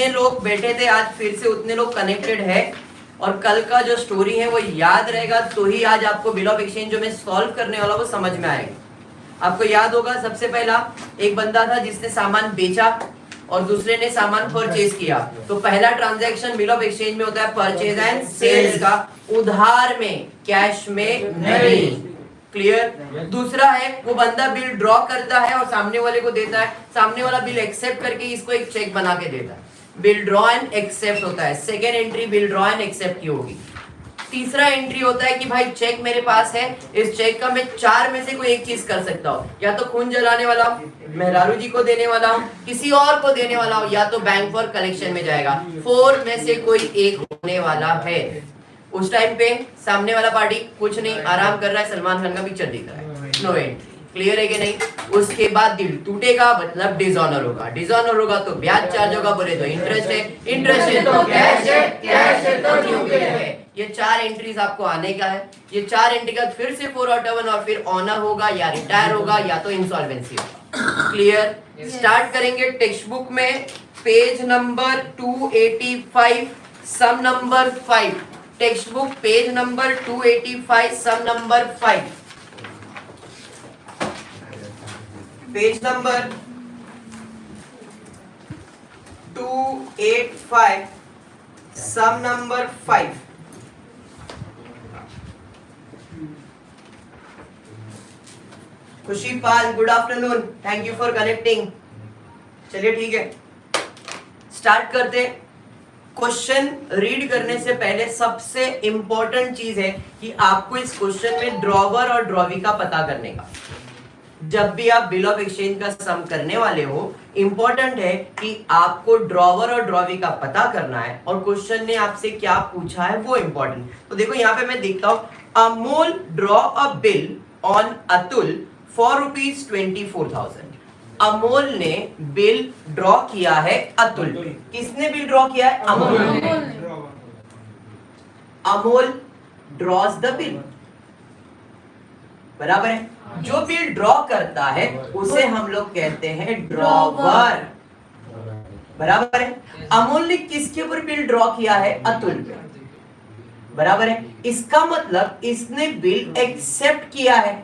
जितने लोग बैठे थे आज फिर से उतने लोग कनेक्टेड है और कल का जो स्टोरी है वो याद रहेगा तो ही आज आपको बिल ऑफ एक्सचेंज जो मैं सॉल्व करने वाला वो समझ में आएगा। आपको याद होगा सबसे पहला एक बंदा था जिसने सामान बेचा और दूसरे ने सामान परचेज किया। तो पहला ट्रांजैक्शन बिल ऑफ एक्सचेंज में होता है परचेज एंड सेल्स का, उधार में, कैश में नहीं। क्लियर। दूसरा है वो बंदा बिल ड्रॉ करता है और सामने वाले को देता है, सामने वाला बिल एक्सेप्ट करके इसको एक चेक बना के देता है। बिल ड्रॉ एंड एक्सेप्ट होता है। Second entry bill draw and accept की होगी। तीसरा एंट्री होता है कि भाई चेक मेरे पास है, इस चेक का मैं 4 में से कोई एक चीज कर सकता हूँ, या तो खून जलाने वाला हूँ, मेहरारू जी को देने वाला हूँ, किसी और को देने वाला हूँ, या तो बैंक फॉर कलेक्शन में जाएगा। 4 में से कोई एक होने वाला है। उस टाइम पे सामने वाला पार्टी कुछ नहीं, आराम कर रहा है, सलमान खान का पिक्चर देख रहा है, नो एंट्री। क्लियर है कि नहीं। उसके बाद दिल टूटेगा मतलब डिसऑनर होगा, डिसऑनर होगा तो ब्याज चार्ज होगा, बोले तो इंटरेस्ट है, इंटरेस्ट है तो कैश है, कैश है तो ड्यू बिल है। ये 4 एंट्रीज आपको आने का है। ये 4 एंट्री का फिर से 4/1 और फिर ऑनर होगा या रिटायर होगा या तो इंसॉल्वेंसी होगा। क्लियर। स्टार्ट करेंगे टेक्स्ट बुक में page number 285 sum number 5। Text book page number 285 sum number 5। Page number 285 sum number 5। Khushi Pal good afternoon, thank you for connecting. चलिए ठीक है, स्टार्ट करते। क्वेश्चन रीड करने से पहले सबसे इंपॉर्टेंट चीज है कि आपको इस क्वेश्चन में ड्रॉवर और ड्रॉवी का पता करने का। जब भी आप बिल ऑफ एक्सचेंज का सम करने वाले हो, इंपॉर्टेंट है कि आपको ड्रॉवर और ड्रॉवी का पता करना है और क्वेश्चन ने आपसे क्या पूछा है वो इंपॉर्टेंट। तो देखो यहाँ पे मैं देखता हूं, Amol draw a bill on Atul for ₹24,000। Amol ने बिल ड्रॉ किया है अतुल पे। किसने बिल ड्रॉ किया है? अमोल ने। अमोल ड्रॉज द बिल, बराबर है। जो बिल ड्रॉ करता है उसे हम लोग कहते हैं ड्रॉवर, बराबर है। अमोल ने किसके ऊपर बिल ड्रॉ किया है? अतुल पे, बराबर है। इसका मतलब इसने बिल एक्सेप्ट किया है।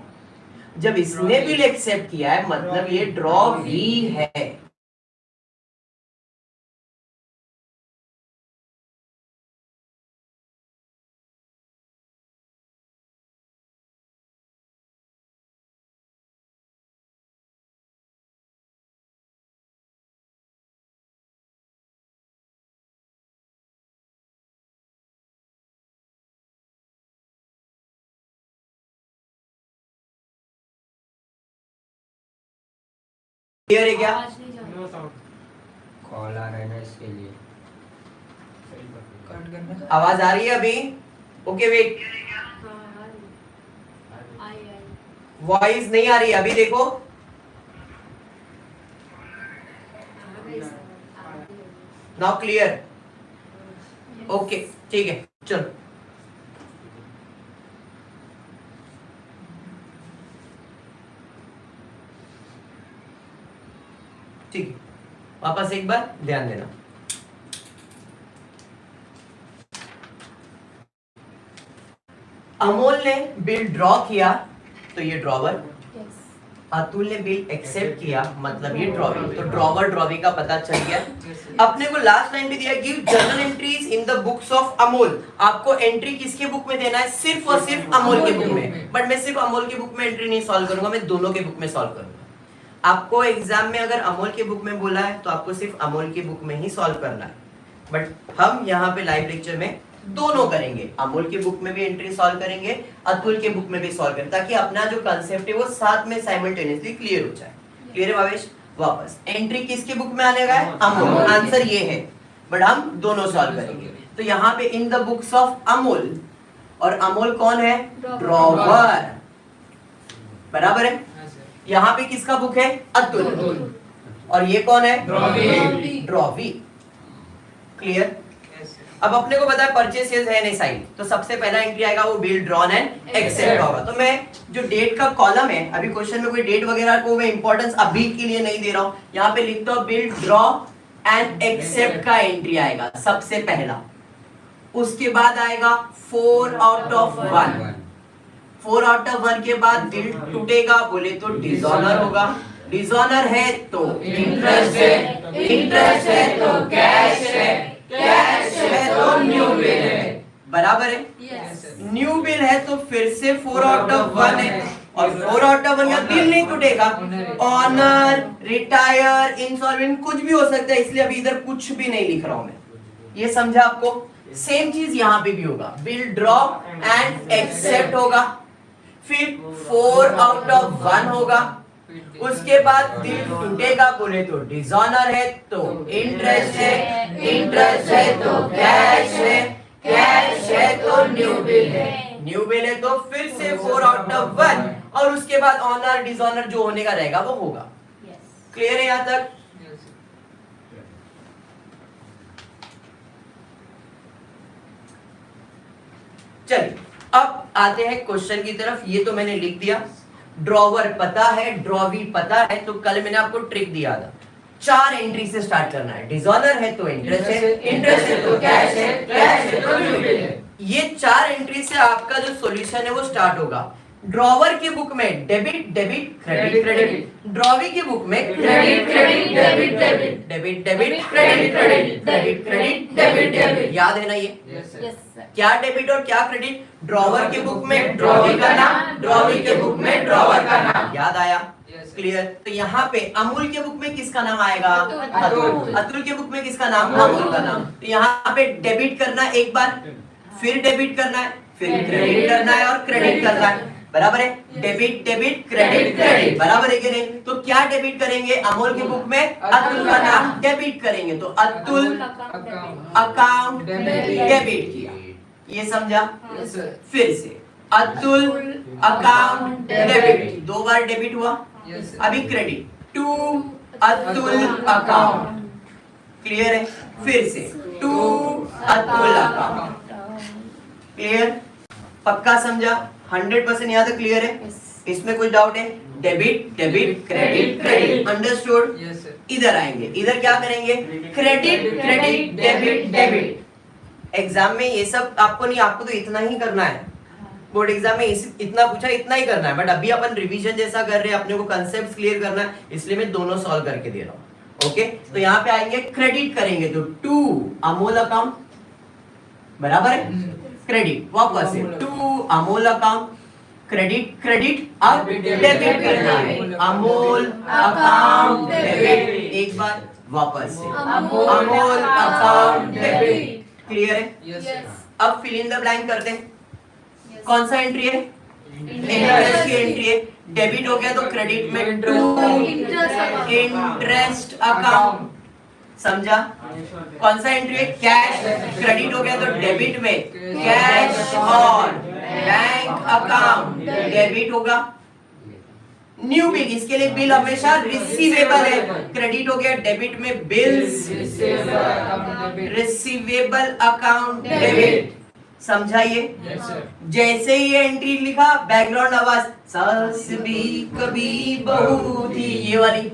जब इसने बिल एक्सेप्ट किया है मतलब ये ड्रॉवी है। क्लियर है क्या? कॉल आ रहा है ना इसके लिए। आवाज आ रही है अभी? ओके वेट, वॉइस नहीं आ रही है अभी। देखो नाउ क्लियर। ओके ठीक है, चलो ठीक है, वापस एक बार ध्यान देना। अमोल ने बिल ड्रॉ किया तो ये ड्रॉवर, अतुल ने बिल एक्सेप्ट किया मतलब ये ड्रॉवी। तो ड्रॉवर ड्रॉवी का पता चल गया। अपने को लास्ट टाइम भी दिया, give journal entries in the books of Amol. आपको एंट्री किसके बुक में देना है? सिर्फ और सिर्फ अमोल के बुक में। बट मैं सिर्फ अमोल के बुक में एंट्री नहीं सॉल्व करूंगा, मैं दोनों के बुक में सॉल्व करूंगा। आपको एग्जाम में अगर अमोल के बुक में बोला है तो आपको सिर्फ अमोल की बुक में ही सॉल्व करना है। बट हम यहाँ पे लाइव लेक्चर में दोनों करेंगे, अमोल के बुक में भी एंट्री सॉल्व करेंगे, अतुल के बुक में भी सॉल्व करेंगे, ताकि अपना जो कंसेप्ट है वो साथ में साइमल्टेनियसली क्लियर हो जाए। क्लियर है भावेश? वापस एंट्री किसके बुक में आने का है? अमोल। आंसर ये है, बट हम दोनों सॉल्व करेंगे। तो यहाँ पे इन द बुक्स ऑफ अमोल, और अमोल कौन है? ड्रॉवर, बराबर है। यहाँ पे किसका बुक है? अतुल। और ये कौन है? ड्रॉवी। क्लियर? अब अपने को पता है परचेज सेल्स है नहीं साइड, तो सबसे पहला एंट्री आएगा वो बिल ड्रॉन एंड एक्सेप्ट होगा। तो मैं जो डेट का कॉलम है, अभी क्वेश्चन में कोई डेट वगैरह को मैं इंपॉर्टेंस अभी के लिए नहीं दे रहा हूँ, यहाँ पे लिखता हूँ बिल ड्रॉ एंड एक्सेप्ट का एंट्री आएगा सबसे पहला। उसके बाद आएगा 4 आउट ऑफ 1। 4 आउट ऑफ 1 के बाद बिल टूटेगा बोले तो डिसऑनर होगा। डिसऑनर है तो इंटरेस्ट है, इंटरेस्ट है तो कैश है, कैश है तो न्यू बिल है। बराबर है? न्यू बिल है तो फिर से 4 आउट ऑफ 1 है, और 4 आउट ऑफ 1 का बिल नहीं टूटेगा। ऑनर, रिटायर, इंसॉल्वेंट कुछ भी हो सकता है, इसलिए अभी इधर कुछ भी नहीं लिख रहा हूं मैं। ये समझा आपको? सेम चीज यहाँ पे भी होगा, बिल ड्रॉ एंड एक्सेप्ट होगा, फिर 4 आउट ऑफ 1 होगा, उसके बाद बिल टूटेगा बोले तो डिसऑनर है तो इंटरेस्ट है, इंटरेस्ट है तो कैश है, कैश है तो न्यू बिल है, न्यू बिल है तो फिर से 4 आउट ऑफ 1, और उसके बाद ऑनर डिसऑनर जो होने का रहेगा वो होगा। क्लियर है यहाँ तक? चलिए अब आते हैं क्वेश्चन की तरफ। ये तो मैंने लिख दिया, ड्रॉवर पता है, ड्रॉवी पता है, तो कल मैंने आपको ट्रिक दिया था, 4 एंट्री से स्टार्ट करना है। डिसऑनर है तो इंटरेस्ट है, इंटरेस्ट है तो कैश है, कैश है तो न्यू बिल है। ये 4 एंट्री से आपका जो सॉल्यूशन है वो स्टार्ट होगा। ड्रॉवर की बुक में debit debit credit credit, drawee की बुक में credit credit debit debit, debit debit credit credit, debit credit debit debit. याद है ना ये? क्या डेबिट और क्या क्रेडिट? ड्रॉवर की बुक में ड्रॉवी का नाम, ड्रॉवी के बुक में ड्रॉवर का नाम। याद आया? क्लियर? तो यहाँ पे अमूल के बुक में किसका नाम आएगा? अतुल। अतुल के बुक में किसका नाम? अमूल का नाम। तो यहाँ पे डेबिट करना है एक बार, फिर डेबिट करना है, फिर क्रेडिट करना है और क्रेडिट करना है। बराबर है? डेबिट डेबिट क्रेडिट क्रेडिट, बराबर है कि नहीं? तो क्या डेबिट करेंगे? अमोल की बुक में अतुल का नाम डेबिट करेंगे, तो अतुल अकाउंट डेबिट किया। ये समझा? फिर से अतुल अकाउंट डेबिट, 2 बार डेबिट हुआ। अभी credit to Atul account. Clear है? फिर से टू अतुल अकाउंट। क्लियर? पक्का समझा? 100% यहाँ तक क्लियर है? इसमें कोई डाउट है? Debit debit credit credit, understood? इधर आएंगे, इधर क्या करेंगे? Credit credit debit debit. Exam में ये सब आपको नहीं, आपको तो इतना ही करना है। बोर्ड एग्जाम में इतना पूछा, इतना ही करना है, बट अभी अपन रिवीजन जैसा कर रहे हैं, अपने को कंसेप्ट क्लियर करना है, इसलिए मैं दोनों सॉल्व करके दे रहा हूँ। ओके, तो यहाँ पे आएंगे क्रेडिट करेंगे तो टू अमोल अकाउंट, बराबर है? क्रेडिट वापस से to Amol account, credit credit अब डेबिट करना है, अमोल अकाउंट डेबिट। एक बार वापस से अमोल अकाउंट डेबिट। क्लियर है? अब फिल इन द ब्लैंक करते हैं। कौन सा एंट्री है? इंटरेस्ट की एंट्री है। डेबिट हो गया तो क्रेडिट में टू इंटरेस्ट अकाउंट, समझा? कौन सा एंट्री है? कैश। क्रेडिट हो गया तो डेबिट में कैश और बैंक अकाउंट डेबिट होगा। न्यू बिल, इसके लिए बिल हमेशा रिसीवेबल है। क्रेडिट हो गया डेबिट में बिल्स, रिसीवेबल अकाउंट डेबिट। समझा ये? जैसे ही ये एंट्री लिखा, बैकग्राउंड आवाज सास भी कभी बहू थी, ये वाली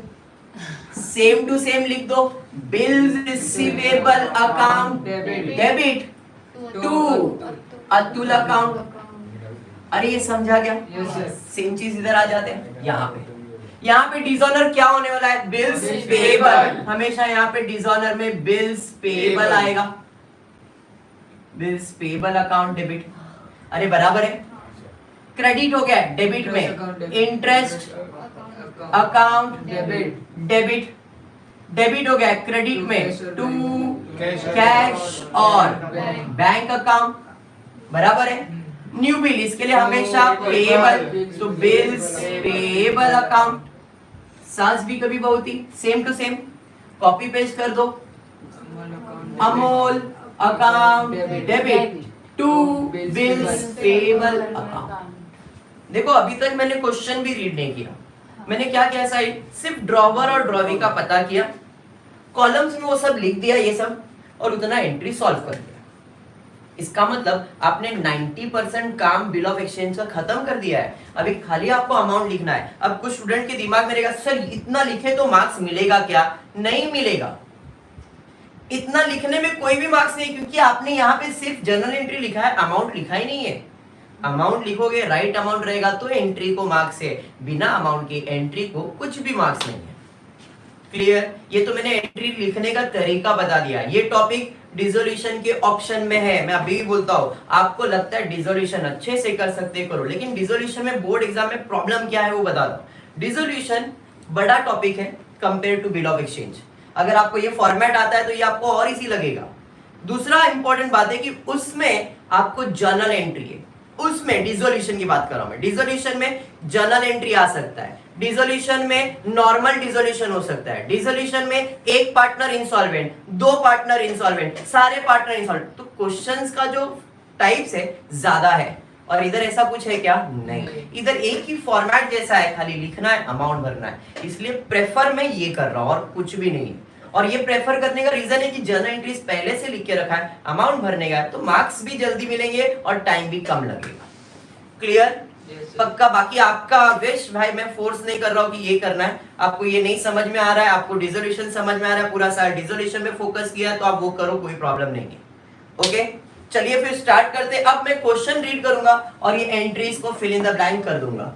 सेम टू सेम लिख दो। Bills receivable account debit to Atul account. अरे ये समझा क्या? सेम चीज इधर आ जाते हैं। यहाँ पे डिसऑनर क्या होने वाला है? Bills payable. हमेशा यहाँ पे डिसऑनर में बिल्स पेएबल आएगा, बिल्स पेएबल अकाउंट डेबिट। अरे बराबर है? क्रेडिट हो गया डेबिट में इंटरेस्ट अकाउंट डेबिट, डेबिट हो गया क्रेडिट में टू कैश और बैंक अकाउंट, बराबर है? न्यू बिल, इसके लिए हमेशा पेएबल, तो बिल्स पेएबल अकाउंट। सास भी कभी बहुत ही, same to same copy paste कर दो। Amol account debit to bills payable account. देखो अभी तक मैंने क्वेश्चन भी रीड नहीं किया, मैंने क्या किया साइड, सिर्फ ड्रॉवर और ड्रॉवी का पता किया, कॉलम्स में वो सब लिख दिया ये सब, और उतना एंट्री सॉल्व कर दिया। इसका मतलब आपने 90% काम बिल ऑफ एक्सचेंज का खत्म कर दिया है। अभी खाली आपको अमाउंट लिखना है। अब कुछ स्टूडेंट के दिमाग में रहेगा सर इतना लिखे तो मार्क्स मिलेगा क्या? नहीं मिलेगा। इतना लिखने में कोई भी मार्क्स नहीं, क्योंकि आपने यहाँ पे सिर्फ जर्नल एंट्री लिखा है, अमाउंट लिखा ही नहीं है। अमाउंट लिखोगे, राइट अमाउंट रहेगा तो एंट्री को मार्क्स है, बिना अमाउंट की एंट्री को कुछ भी मार्क्स नहीं है। क्लियर? ये तो मैंने एंट्री लिखने का तरीका बता दिया। ये टॉपिक डिसोल्यूशन के ऑप्शन में है। मैं अभी भी बोलता हूँ, आपको लगता है डिसोल्यूशन अच्छे से कर सकते करो, लेकिन डिसोल्यूशन में बोर्ड एग्जाम में प्रॉब्लम क्या है वो बता दो। डिसोल्यूशन बड़ा टॉपिक है compare to bill of exchange. अगर आपको ये फॉर्मेट आता है तो ये आपको और इजी लगेगा। दूसरा इंपॉर्टेंट बात है कि उसमें आपको जर्नल एंट्री है, उसमें डिसोल्यूशन की बात कर रहा हूं मैं। डिसोल्यूशन में जर्नल एंट्री आ सकता है, डिसोल्यूशन में नॉर्मल डिसोल्यूशन हो सकता है, डिसोल्यूशन में एक पार्टनर इंसॉल्वेंट, दो पार्टनर इंसॉल्वेंट, सारे पार्टनर इंसॉल्वेंट। तो क्वेश्चंस का जो टाइप्स है ज्यादा है, और इधर ऐसा कुछ है क्या? नहीं, इधर एक ही फॉर्मेट जैसा है, खाली लिखना है, अमाउंट भरना है। इसलिए प्रेफर मैं ये कर रहा हूं और कुछ भी नहीं। और ये प्रेफर करने का रीजन है कि जर्नल एंट्रीज पहले से लिख के रखा है, अमाउंट भरने का है, तो मार्क्स भी जल्दी मिलेंगे और टाइम भी कम लगेगा। क्लियर? पक्का? बाकी आपका विश भाई, मैं फोर्स नहीं कर रहा हूं कि ये करना है। आपको ये नहीं समझ में आ रहा है, आपको डिसोल्यूशन समझ में आ रहा है, पूरा साल डिसोल्यूशन में फोकस किया तो आप वो करो, कोई प्रॉब्लम नहीं है। ओके, चलिए फिर स्टार्ट करते। अब मैं क्वेश्चन रीड करूंगा और ये एंट्रीज को फिल इन द ब्लैंक कर दूंगा।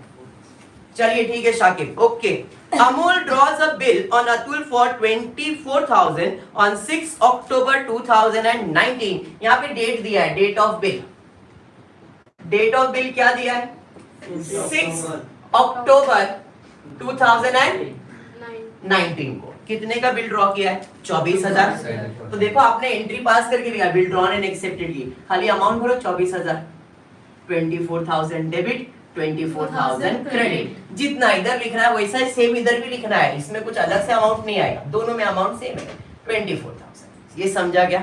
चलिए ठीक है Shakib. Okay, Amul draws a bill on Atul for 24,000 on 6 October 2019। यहाँ पे डेट दिया है, date of bill. Date of bill क्या दिया है? 6 अक्टूबर 2019 को। कितने का बिल ड्रॉ किया है? 24,000। तो देखो आपने एंट्री पास करके दिया, बिल ड्रॉन एंड एक्सेप्टेड की, खाली अमाउंट भरो 24,000। 24,000 डेबिट, 24,000 क्रेडिट। जितना इधर लिखना है वैसा ही सेम इधर भी लिखना है, इसमें कुछ अलग से अमाउंट नहीं आएगा, दोनों में अमाउंट सेम है 24,000। ये समझा क्या?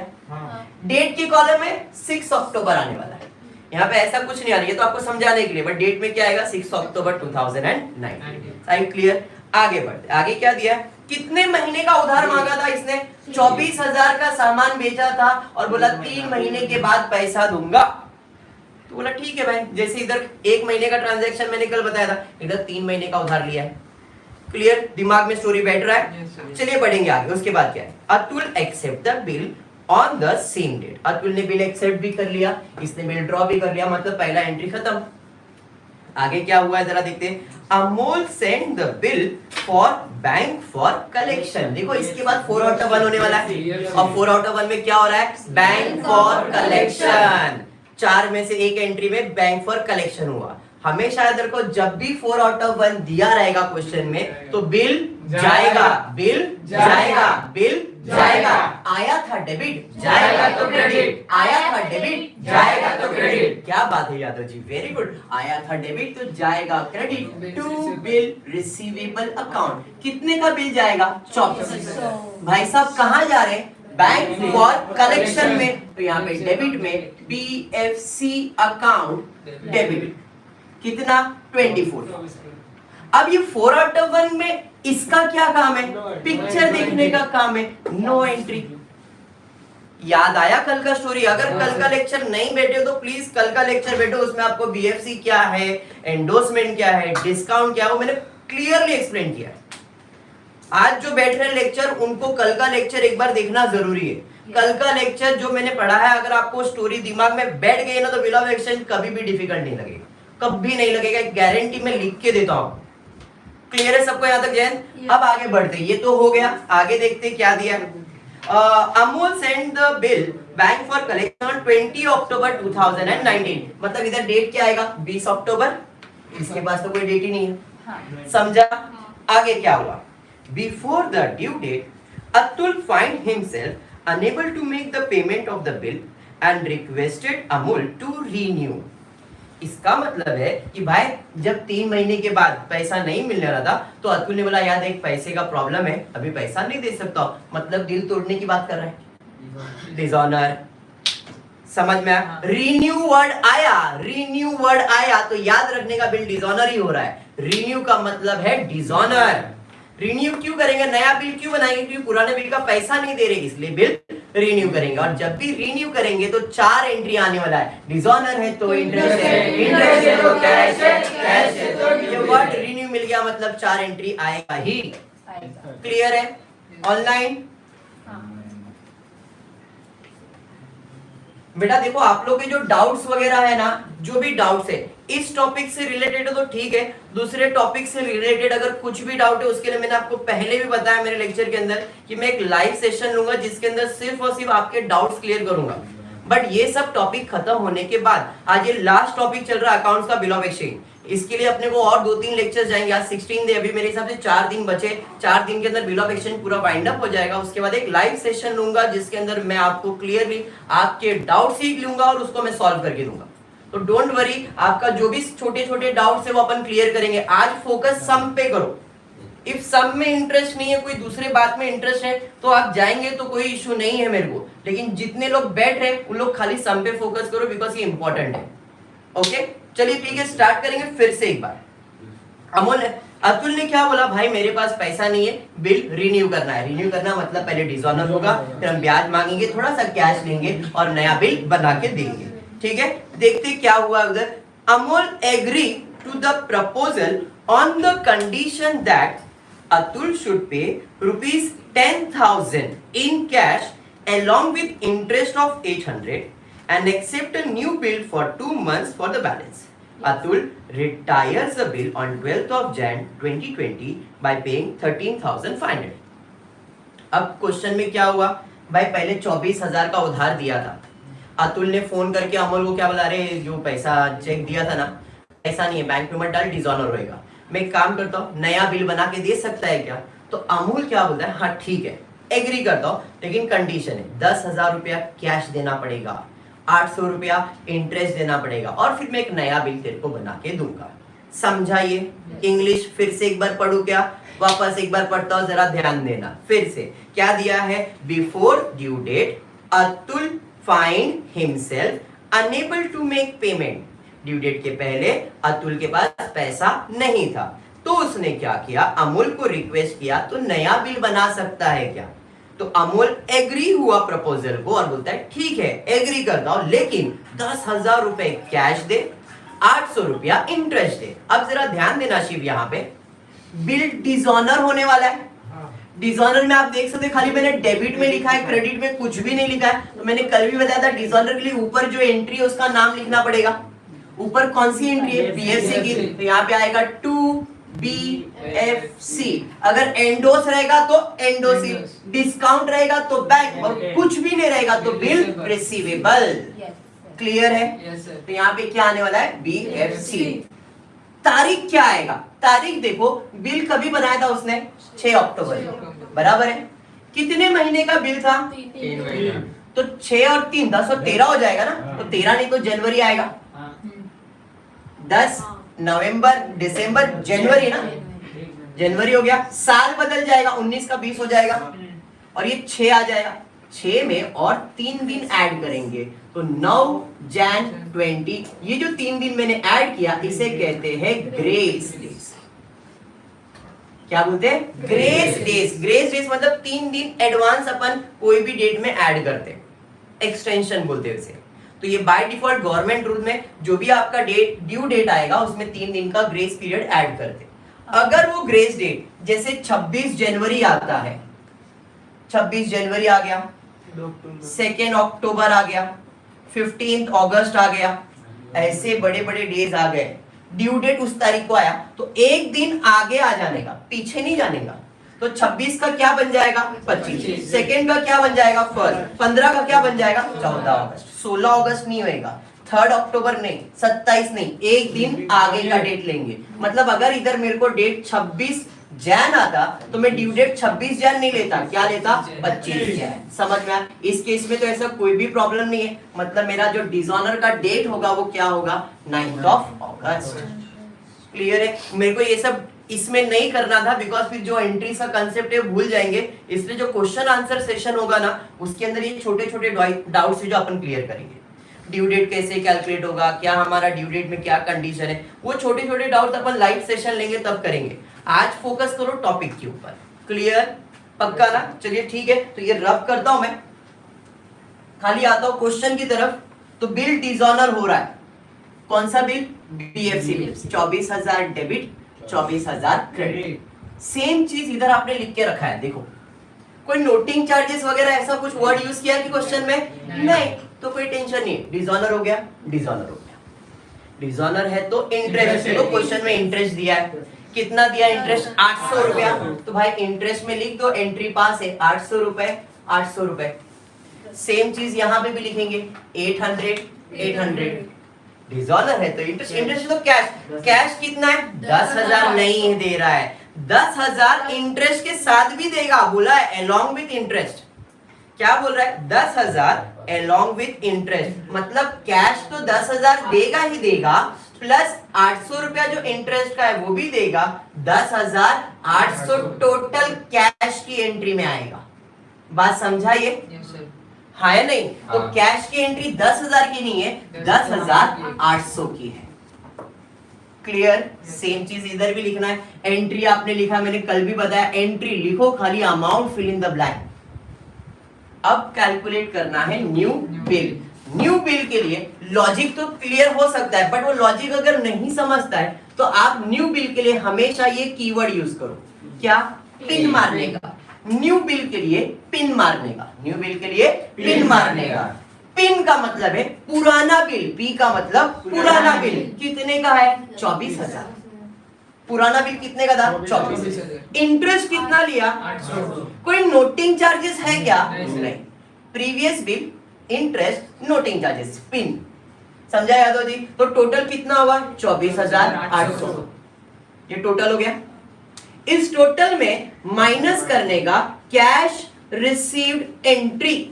डेट के कॉलम में 6 अक्टूबर आने वाला है, यहाँ पे ऐसा कुछ नहीं आ रहा है, ये तो आपको समझाने के लिए, बट डेट में क्या आएगा? 6 अक्टूबर 2019। क्लियर? आगे बढ़ते। आगे क्या दिया? कितने महीने का उधार मांगा था इसने? 24,000 का सामान बेचा था और बोला 3 महीने के बाद पैसा दूंगा। तो बोला ठीक है भाई, जैसे इधर 1 महीने का ट्रांजैक्शन मैंने कल बताया था, इधर 3 महीने का उधार लिया है। क्लियर? दिमाग में स्टोरी बैठ रहा है? चलिए बढ़ेंगे आगे। उसके बाद क्या है? Atul accept the bill on the same date. Atul ने बिल एक्सेप्ट भी कर लिया, इसने बिल ड्रॉ भी कर लिया, मतलब पहला एंट्री खत्म। आगे क्या हुआ है जरा देखते हैं। Amol send the bill for bank for collection. देखो इसके बाद 4 आउट ऑफ 1 होने वाला है, और 4 आउट ऑफ 1 में क्या हो रहा है? Bank for collection. 4 में से एक एंट्री में बैंक फॉर कलेक्शन हुआ। हमेशा याद रखो, जब भी 4 आउट ऑफ 1 दिया रहेगा क्वेश्चन में तो बिल जाएगा, बिल जाएगा, बिल जाएगा। आया था डेबिट, जाएगा तो क्रेडिट, आया था डेबिट, जाएगा तो क्रेडिट। क्या बात है यादव जी, वेरी गुड। आया था डेबिट तो जाएगा credit to bill receivable account. कितने का बिल जाएगा? 24,000। भाई साहब कहाँ जा रहे हैं? बैंक फॉर कलेक्शन में, तो यहाँ पे डेबिट में BFC अकाउंट डेबिट। कितना? 24। अब ये 4 आउट ऑफ 1 में इसका क्या काम है? पिक्चर देखने का काम है, नो एंट्री। याद आया कल का स्टोरी? अगर कल का लेक्चर नहीं बैठे हो तो प्लीज कल का लेक्चर बैठो, उसमें आपको BFC क्या है, एंडोर्समेंट क्या है, डिस्काउंट क्या है, वो मैंने क्लियरली एक्सप्लेन किया है। आज जो बैठ रहे लेक्चर, उनको कल का लेक्चर एक बार देखना जरूरी है। कल का लेक्चर जो मैंने पढ़ा है, अगर आपको स्टोरी दिमाग में बैठ गई ना तो बिल ऑफ एक्सचेंज कभी भी डिफिकल्ट नहीं लगेगा, कभी नहीं लगेगा, गारंटी में लिख के देता हूं। क्लियर है सबको यहाँ तक जैन? अब आगे बढ़ते, ये तो हो गया, आगे देखते क्या दिया। Amul send the bill bank for collection 20 अक्टूबर 2019। मतलब इधर डेट क्या आएगा? 20 अक्टूबर। इसके पास तो कोई डेट ही नहीं है। समझा? आगे क्या हुआ? Before the due date Atul find himself enable to make the payment of the bill and requested Amul to renew. इसका मतलब है कि भाई जब 3 महीने के बाद पैसा नहीं मिलने वाला था तो अतुल ने बोला यार एक पैसे का प्रॉब्लम है, अभी पैसा नहीं दे सकता। मतलब दिल तोड़ने की बात कर रहा है, डिसऑनर। समझ में आया? रीन्यू वर्ड आया, रीन्यू वर्ड आया तो याद रखने का बिल डिसऑनर ही हो रहा है। रीन्यू का मतलब है डिसऑनर। रिन्यू क्यों करेंगे? नया बिल क्यों बनाएंगे? क्योंकि पुराने बिल का पैसा नहीं दे रहे, इसलिए बिल रिन्यू करेंगे। और जब भी रिन्यू करेंगे तो 4 एंट्री आने वाला है। डिसऑनर है तो इंटरेस्ट है, इंटरेस्ट है तो कैश है, कैश है तो ये वर्ड रिन्यू मिल गया, मतलब 4 एंट्री आएगा ही। क्लियर है? ऑनलाइन बेटा देखो आप लोग के जो डाउट्स वगैरह है ना, जो भी डाउट्स है इस टॉपिक से रिलेटेड है तो ठीक है, दूसरे टॉपिक से रिलेटेड अगर कुछ भी डाउट है उसके लिए मैंने आपको पहले भी बताया मेरे लेक्चर के अंदर कि मैं एक लाइव सेशन लूंगा जिसके अंदर सिर्फ और सिर्फ आपके डाउट्स क्लियर करूंगा। बट ये सब टॉपिक खत्म होने के बाद आज ये लास्ट टॉपिक चल रहा है अकाउंट्स का बिल ऑफ एक्सचेंज, इसके लिए अपने को और 2-3 लेक्चर्स जाएंगे। आज 16 डे, अभी मेरे हिसाब से 4 दिन बचे, 4 दिन के अंदर बिल ऑफ एक्सचेंज पूरा वाइंड अप हो जाएगा। उसके बाद एक लाइव सेशन लूंगा जिसके अंदर मैं आपको क्लियरली आपके डाउट सीख लूंगा और उसको मैं सॉल्व करके दूंगा। तो डोंट वरी, आपका जो भी छोटे छोटे डाउट्स है वो अपन क्लियर करेंगे। आज फोकस सम पे करो। इफ सम में इंटरेस्ट नहीं है, कोई दूसरे बात में इंटरेस्ट है तो आप जाएंगे तो कोई इशू नहीं है मेरे को, लेकिन जितने लोग बैठ रहे उन लोग खाली सम पे फोकस करो बिकॉज ये इंपॉर्टेंट है। ओके चलिए ठीक है, स्टार्ट करेंगे फिर से एक बार। अतुल ने क्या बोला, भाई मेरे पास पैसा नहीं है, बिल रिन्यू करना है। रिन्यू करना मतलब पहले डिसऑनर होगा, फिर हम ब्याज मांगेंगे, थोड़ा सा कैश लेंगे और नया बिल बना के देंगे। ठीक है, देखते क्या हुआ उधर। Amol agree to the proposal on the condition that Atul should pay rupees 10,000 in cash along with interest of 800 and accept a new bill for 2 months for the balance. Atul retires the bill on 12th of Jan 2020 by paying 13,500. अब question में क्या हुआ, भाई पहले 24,000 का उधार दिया था। अतुल ने फोन करके अमोल को क्या बोला, अरे जो पैसा चेक दिया था ना, ऐसा नहीं है, बैंक में मत डाल, डिसऑनर होएगा, मैं एक काम करता हूँ नया बिल बना के दे सकता है क्या। तो अमूल क्या बोलता है, हाँ ठीक है एग्री करता हूँ, लेकिन कंडीशन है 10,000 रुपया कैश देना पड़ेगा, 800 रुपया इंटरेस्ट देना पड़ेगा और फिर मैं एक नया बिल तेरे को बना के दूंगा। समझाइए, इंग्लिश फिर से एक बार पढ़ू क्या, वापस एक बार पढ़ता हूँ, जरा ध्यान देना। फिर से क्या दिया है, before due date Atul find himself enable to make payment. Due date के पहले अतुल के पास पैसा नहीं था, तो उसने क्या किया, अमोल को रिक्वेस्ट किया तो नया बिल बना सकता है क्या। तो अमोल एग्री हुआ प्रपोजल को और बोलता है ठीक है एग्री करता हूं, लेकिन 10,000 रुपए कैश दे, 800 रुपया इंटरेस्ट दे। अब जरा ध्यान देना शिव, यहाँ पे बिल डिसऑनर होने वाला है। डिसऑनर में आप देख सकते खाली मैंने डेबिट में लिखा है, क्रेडिट में कुछ भी नहीं लिखा है। तो मैंने कल भी बताया था डिसऑनर के लिए ऊपर जो एंट्री है उसका नाम लिखना पड़ेगा। ऊपर कौन सी एंट्री है, बीएफसी की, तो यहाँ पे आएगा 2BFC। अगर एंडोस रहेगा तो एंडोसी, डिस्काउंट रहेगा तो बैंक, और कुछ भी नहीं रहेगा तो बिल रिसीवेबल। क्लियर है, तो यहाँ पे क्या आने वाला है, BFC। तारीख क्या आएगा, तारीख देखो, बिल कभी बनाया था उसने, 6 अक्टूबर, बराबर है। कितने महीने का बिल था, 3 महीने, तो 6 और 3 10 और 13 हो जाएगा ना, तो 13 नहीं तो जनवरी आएगा, 10 नवंबर दिसंबर जनवरी ना, जनवरी हो गया, साल बदल जाएगा, 19 का 20 हो जाएगा और ये 6 आ जाएगा। 6 में और 3 दिन ऐड करेंगे तो 9 जैन 20। ये जो 3 दिन मैंने ऐड किया इसे कहते हैं ग्रेस डेज। क्या बोलते हैं, ग्रेस डेज। ग्रेस डेज मतलब 3 दिन एडवांस अपन कोई भी डेट में ऐड करते हैं, एक्सटेंशन बोलते हैं उसे। तो ये बाय डिफॉल्ट गवर्नमेंट रूल में जो भी आपका डेट ड्यू डेट आएगा उसमें 3 दिन का ग्रेस पीरियड ऐड करते। अगर वो ग्रेस डेट जैसे 26 जनवरी आता है, 26 जनवरी आ गया, 2 अक्टूबर आ गया, 15 अगस्त आ गया, ऐसे बड़े बड़े डेज आ गए, ड्यू डेट उस तारीख को आया तो एक दिन आगे आ जाने का, पीछे नहीं जाने का। तो 26 का क्या बन जाएगा, 25, सेकेंड का क्या बन जाएगा, 1, 15 का क्या बन जाएगा, 14 अगस्त, 16 अगस्त नहीं होएगा, 3 अक्टूबर नहीं, 27 नहीं, एक दिन आगे का डेट लेंगे। मतलब अगर इधर मेरे को डेट 26 जैन आता तो मैं ड्यू डेट 26 जैन नहीं लेता, क्या लेता, 25 जैन। समझ में आया। इस केस में तो ऐसा कोई भी प्रॉब्लम नहीं है, मतलब मेरा जो डिसऑनर का डेट होगा वो क्या होगा, 9 अगस्त। क्लियर है, मेरे को ये सब इसमें नहीं करना था बिकॉज फिर जो एंट्रीज का कंसेप्ट है भूल जाएंगे, इसलिए जो क्वेश्चन आंसर सेशन होगा ना उसके अंदर ये छोटे छोटे डाउट्स जो अपन क्लियर करेंगे। ड्यू डेट कैसे कैलकुलेट होगा, क्या हमारा ड्यू डेट में क्या कंडीशन है, वो छोटे छोटे डाउट्स अपन लाइव सेशन लेंगे तब करेंगे। आज फोकस करो टॉपिक के ऊपर। क्लियर, पक्का ना। चलिए ठीक है, तो ये रब करता हूं मैं, खाली आता हूं क्वेश्चन की तरफ। तो बिल डिसऑनर हो रहा है, कौन सा bill, BFC bill, 24,000 debit, 24,000 credit. Same चीज इधर आपने लिख के रखा है, देखो कोई नोटिंग चार्जेस वगैरह ऐसा कुछ वर्ड यूज किया कि क्वेश्चन में नहीं, तो कोई टेंशन नहीं, डिसऑनर हो गया, डिसऑनर हो गया। डिसऑनर है तो इंटरेस्ट, तो क्वेश्चन में इंटरेस्ट दिया है, कितना दिया इंटरेस्ट 800 रुपया, तो भाई इंटरेस्ट में लिख दो, एंट्री पास है 800 रुपए, 800 रुपए। सेम चीज यहाँ पे भी लिखेंगे 800, 800। डिसऑनर है तो इंटरेस्ट, इंटरेस्ट तो कैश, कैश कितना है 10,000 नहीं दे रहा है, 10,000 इंटरेस्ट के साथ भी देगा, बोला है अलोंग विथ इंटरेस्ट। क्या बोल रहा है 10,000 अलोंग विथ इंटरेस्ट, मतलब कैश तो 10,000 देगा ही देगा, प्लस 800 रुपया जो इंटरेस्ट का है वो भी देगा, 10,800 टोटल कैश की एंट्री में आएगा। बात समझाइए? हाँ या नहीं? तो कैश की एंट्री 10,000 की नहीं है, 10,800 की है। क्लियर? सेम चीज इधर भी लिखना है, एंट्री आपने लिखा, मैंने कल भी बताया, एंट्री लिखो, खाली amount fill in the blank. अब कैलकुलेट करना है न्यू बिल। न्यू बिल के लिए लॉजिक तो क्लियर हो सकता है, बट वो लॉजिक अगर नहीं समझता है तो आप न्यू बिल के लिए हमेशा ये कीवर्ड यूज करो, क्या? पिन मारने का। न्यू बिल के लिए पिन मारने का, न्यू बिल के लिए पिन मारने का। पिन का मतलब है पुराना बिल, पी का मतलब पुराना बिल। कितने का है? 24,000। पुराना बिल कितने का था? 24,000। इंटरेस्ट कितना लिया? 800। कोई नोटिंग चार्जेस है क्या? नहीं। Previous bill, interest, noting charges, pin. समझा यादव जी? तो टोटल कितना हुआ? 24,800। ये टोटल हो गया। इस टोटल में माइनस करने का cash received entry.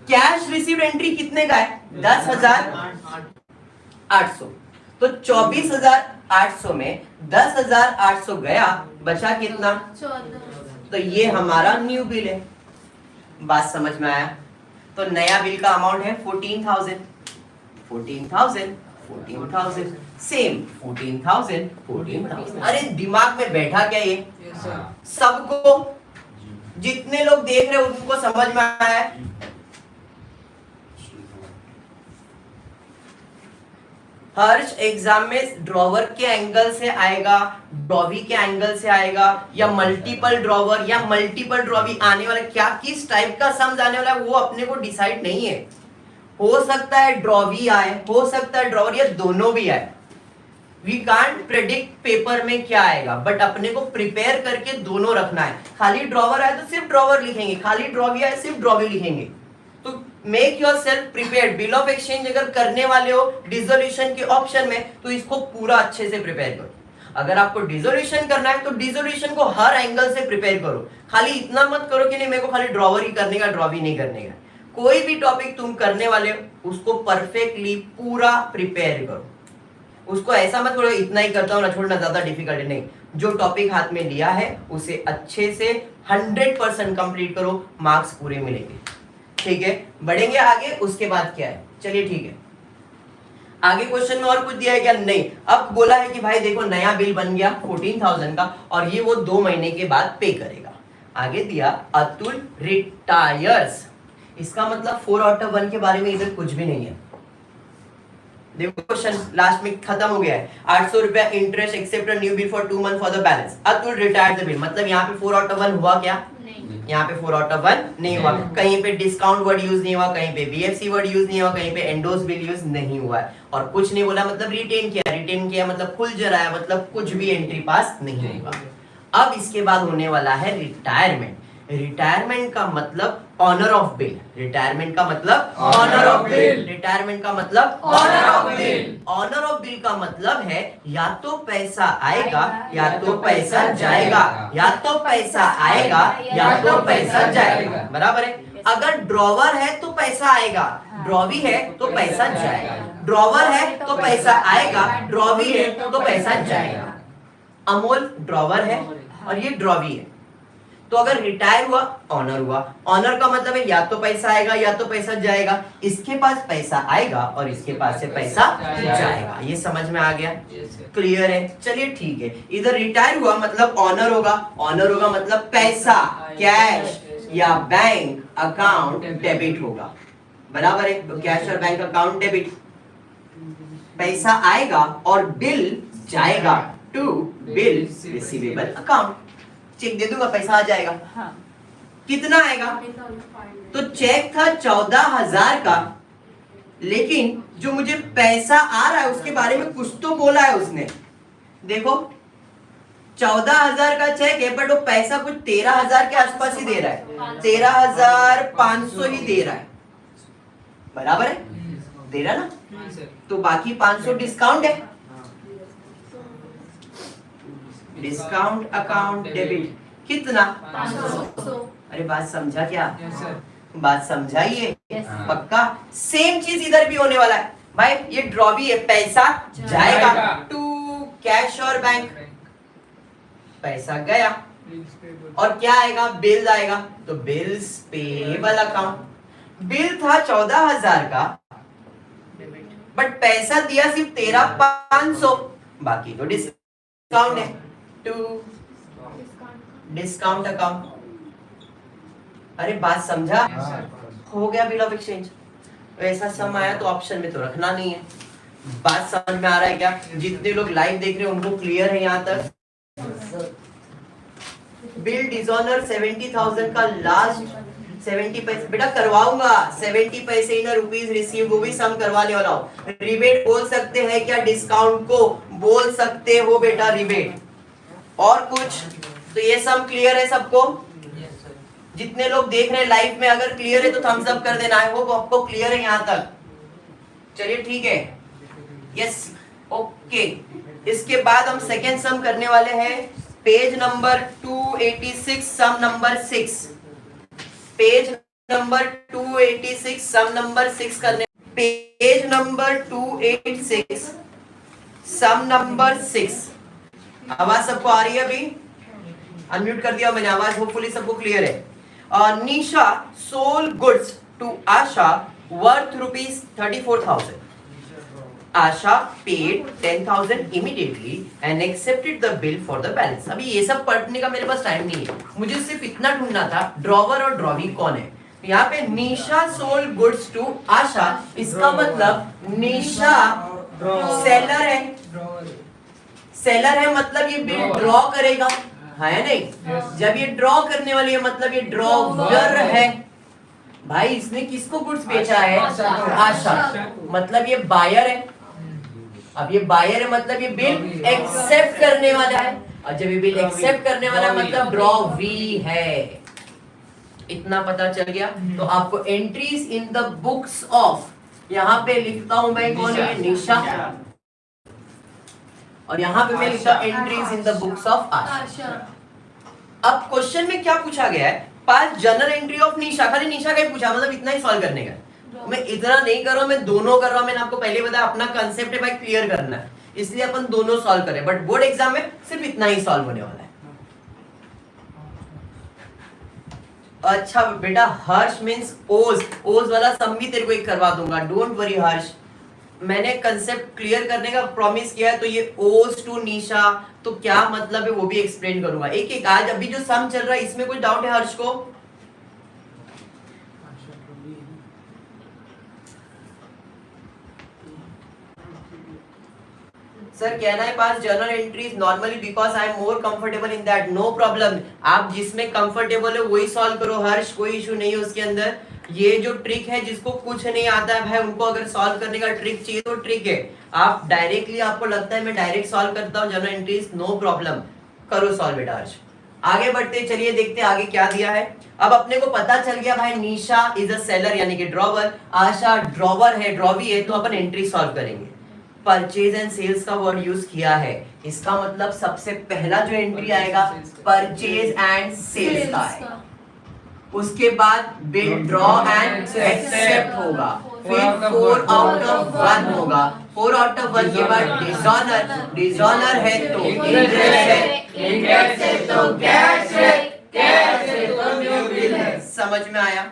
Cash received entry कितने का है? 10,800। तो 24,800 में 10,800 गया, बचा कितना? 14। तो ये हमारा न्यू बिल है। बात समझ में आया? तो नया बिल का अमाउंट है 14,000, 14,000, 14,000, सेम 14,000, 14,000। अरे दिमाग में बैठा क्या ये? सबको, जितने लोग देख रहे हैं उनको समझ में आया है? हर्ष एग्जाम में ड्रॉवर के एंगल से आएगा, ड्रॉवी के एंगल से आएगा, या मल्टीपल ड्रॉवर या मल्टीपल ड्रॉवी आने वाला, क्या किस टाइप का सम्स आने वाला है वो अपने को डिसाइड नहीं है। हो सकता है ड्रॉवी आए, हो सकता है ड्रॉवर, या दोनों भी आए। वी कांट प्रेडिक्ट पेपर में क्या आएगा, बट अपने को प्रिपेयर करके दोनों रखना है। खाली ड्रॉवर आए तो सिर्फ ड्रॉवर लिखेंगे, खाली ड्रॉवी आए सिर्फ ड्रॉवी लिखेंगे। तो make your self prepared. Bill of exchange अगर करने वाले हो डिसोल्यूशन के ऑप्शन में, तो इसको पूरा अच्छे से प्रिपेयर करो। अगर आपको डिसोल्यूशन करना है तो डिसोल्यूशन को हर एंगल से प्रिपेयर करो। खाली इतना मत करो कि नहीं मेरे को खाली ड्रॉवर ही करने का, ड्रॉवी नहीं करने का। कोई भी टॉपिक तुम करने वाले हो उसको परफेक्टली पूरा प्रिपेयर करो। उसको ऐसा मत करो इतना ही करता हूँ ना, छोड़ना, ज्यादा डिफिकल्ट नहीं। जो टॉपिक हाथ में लिया है उसे अच्छे से 100% कंप्लीट करो, मार्क्स पूरे मिलेंगे। ठीक है, बढ़ेंगे आगे। उसके बाद क्या है? चलिए ठीक है, आगे क्वेश्चन में और कुछ दिया है क्या? नहीं। अब बोला है कि भाई देखो नया बिल बन गया 14,000 का, और ये वो 2 महीने के बाद पे करेगा। आगे दिया अतुल रिटायर्स। इसका मतलब 4 आउट ऑफ 1 के बारे में इधर कुछ भी नहीं है। देखो क्वेश्चन लास्ट में खत्म हो गया है। 800 रुपया interest accept new bill for 2 month for the balance. Atul retired the bill, मतलब यहाँ पे 4 आउट ऑफ 1 हुआ क्या? यहाँ पे 4 आउट ऑफ 1 नहीं हुआ। कहीं पे डिस्काउंट वर्ड यूज नहीं हुआ, कहीं पे बीएफसी वर्ड यूज नहीं हुआ, कहीं पे एंडोस बिल यूज नहीं हुआ है, और कुछ नहीं बोला मतलब रिटेन किया। रिटेन किया मतलब खुल जराया, मतलब कुछ भी एंट्री पास नहीं हुआ। अब इसके बाद होने वाला है रिटायरमेंट। रिटायरमेंट का मतलब ऑनर ऑफ बिल। रिटायरमेंट का मतलब ऑनर ऑफ बिल। रिटायरमेंट का मतलब honour of bill. Honour of bill का मतलब है या तो पैसा आएगा या तो पैसा जाएगा, या तो पैसा आएगा या तो पैसा जाएगा। बराबर है? अगर ड्रॉवर है तो पैसा आएगा, ड्रॉवी है तो पैसा जाएगा। ड्रॉवर है तो पैसा आएगा, ड्रॉवी है तो पैसा जाएगा। अमोल ड्रॉवर है और ये ड्रॉवी है। तो अगर रिटायर हुआ, ऑनर हुआ। ऑनर का मतलब है या तो पैसा आएगा या तो पैसा जाएगा। इसके पास पैसा आएगा और इसके पास से पैसा जाएगा। ये समझ में आ गया? क्लियर है? चलिए ठीक है। इधर रिटायर हुआ मतलब ऑनर होगा, ऑनर होगा मतलब पैसा कैश या बैंक अकाउंट डेबिट होगा। बराबर है? तो कैश और बैंक अकाउंट डेबिट। पैसा आएगा और बिल जाएगा to bill receivable account. Cheque दे दूंगा, पैसा आ जाएगा। कितना आएगा? तो चेक था 14,000 का, लेकिन जो मुझे पैसा आ रहा है उसके बारे में कुछ तो बोला है उसने। देखो 14,000 का चेक है बट वो पैसा कुछ 13,000 के आसपास ही दे रहा है, 13,500 ही दे रहा है, बराबर है, दे रहा ना, तो बाकी 500 डिस्काउंट है, डिस्काउंट अकाउंट डेबिट कितना 500। अरे बात समझा क्या? बात समझाइए पक्का। सेम चीज इधर भी होने वाला है भाई, ये ड्रॉ भी है, पैसा जाएगा टू कैश और बैंक, पैसा गया और क्या आएगा, बिल आएगा, तो बिल्स पेबल अकाउंट। बिल था 14,000 का बट पैसा दिया सिर्फ 13,500, बाकी तो डिस्काउंट है, टू डिस्काउंट अकाउंट। अरे बात समझा? हो गया बिल ऑफ एक्सचेंज। ऐसा सम आया तो ऑप्शन में तो रखना नहीं है। बात समझ में आ रहा है क्या? जितने लोग लाइव देख रहे हैं उनको क्लियर है यहाँ तक? बिल डिसऑनर 70,000 का लास्ट 70 पैसे बेटा करवाऊंगा, 70 पैसे इन रुपीज रिसीव, वो भी सम करवाने वाला हूँ। रिबेट बोल सकते हैं क्या? डिस्काउंट को बोल सकते हो बेटा रिबेट। और कुछ? तो ये सम क्लियर है सबको? जितने लोग देख रहे हैं लाइव में अगर क्लियर है तो थम्स अप कर देना। आई होप आपको क्लियर है यहाँ तक। चलिए ठीक है, यस ओके। इसके बाद हम सेकेंड सम करने वाले हैं, पेज नंबर 286 सम नंबर 6। पेज नंबर 286 सम नंबर 6 करने, पेज नंबर 286 सम नंबर 6। आवाज सबको आ रही है? अभी अनम्यूट कर दिया मैंने आवाज, होपफुली सबको क्लियर है। Nisha sold goods to Asha worth rupees 34,000. Asha paid 10,000 immediately and accepted the bill for the balance. अभी ये सब पढ़ने का मेरे पास टाइम नहीं है, मुझे सिर्फ इतना ढूंढना था ड्रॉवर और ड्रॉवी कौन है। यहाँ पे निशा सोल्ड गुड्स टू आशा, इसका मतलब निशा सेलर है, सेलर है मतलब ये बिल ड्रॉ करेगा, है नहीं? जब ये ड्रॉ करने वाली है मतलब ये ड्रॉवर है। भाई इसने किसको गुड्स बेचा है? आशा, मतलब ये बायर है। अब ये बायर है मतलब ये बिल एक्सेप्ट करने वाला है, और जब ये बिल एक्सेप्ट करने वाला मतलब ड्रॉवी है। इतना पता चल गया? तो आपको entries in the books of, यहाँ पे लिखता हूं मैं कौन है? निशा, और यहाँ पे मैं लिखता हूं entries in the books of Asha. अब क्वेश्चन में क्या पूछा गया है? Pass journal entry of Nisha, खाली निशा का ही पूछा, मतलब इतना ही सॉल्व करने का। मैं इतना नहीं कर रहा हूं, मैं दोनों कर रहा हूं। मैंने आपको पहले बताया अपना कंसेप्ट है भाई क्लियर करना है, इसलिए अपन दोनों सॉल्व करें, बट बोर्ड एग्जाम में सिर्फ इतना ही सॉल्व होने वाला है। अच्छा बेटा, हर्ष मींस ओज, ओज वाला सम भी तेरे को एक करवा दूंगा, डोंट वरी हर्ष। मैंने कंसेप्ट क्लियर करने का प्रॉमिस किया है, तो ये ओज टू निशा तो क्या मतलब है वो भी एक्सप्लेन करूंगा एक एक। आज अभी जो सम चल रहा है इसमें कोई डाउट है हर्ष को? सर कहना है pass journal entries normally because I am more comfortable in that. No problem, आप जिसमें कंफर्टेबल है वही सॉल्व करो हर्ष, कोई इशू नहीं है उसके अंदर। ये जो ट्रिक है, जिसको कुछ नहीं आता है भाई उनको अगर सॉल्व करने का ट्रिक चाहिए तो ट्रिक है। आप डायरेक्टली, आपको लगता है मैं डायरेक्ट सॉल्व करता हूँ जर्नल एंट्रीज, नो प्रॉब्लम, करो सॉल्व बेटा हर्ष। आगे बढ़ते, चलिए देखते आगे क्या दिया है। अब अपने को पता चल गया भाई निशा इज अ सेलर यानी कि ड्रॉवर, आशा ड्रॉवर है, ड्रॉवी है, तो अपन एंट्री सॉल्व करेंगे। परचेज एंड सेल्स का वर्ड यूज किया है, इसका मतलब सबसे पहला जो एंट्री आएगा परचेज एंड सेल्स का है। उसके बाद बिल ड्रॉ एंड एक्सेप्ट होगा, फिर 4 आउट ऑफ 1 होगा, 4 आउट ऑफ 1 के बाद डिसऑनर, डिसऑनर है तो इंटरेस्ट है, इंटरेस्ट है तो कैश है, कैश है तो न्यू बिल है। समझ में आया?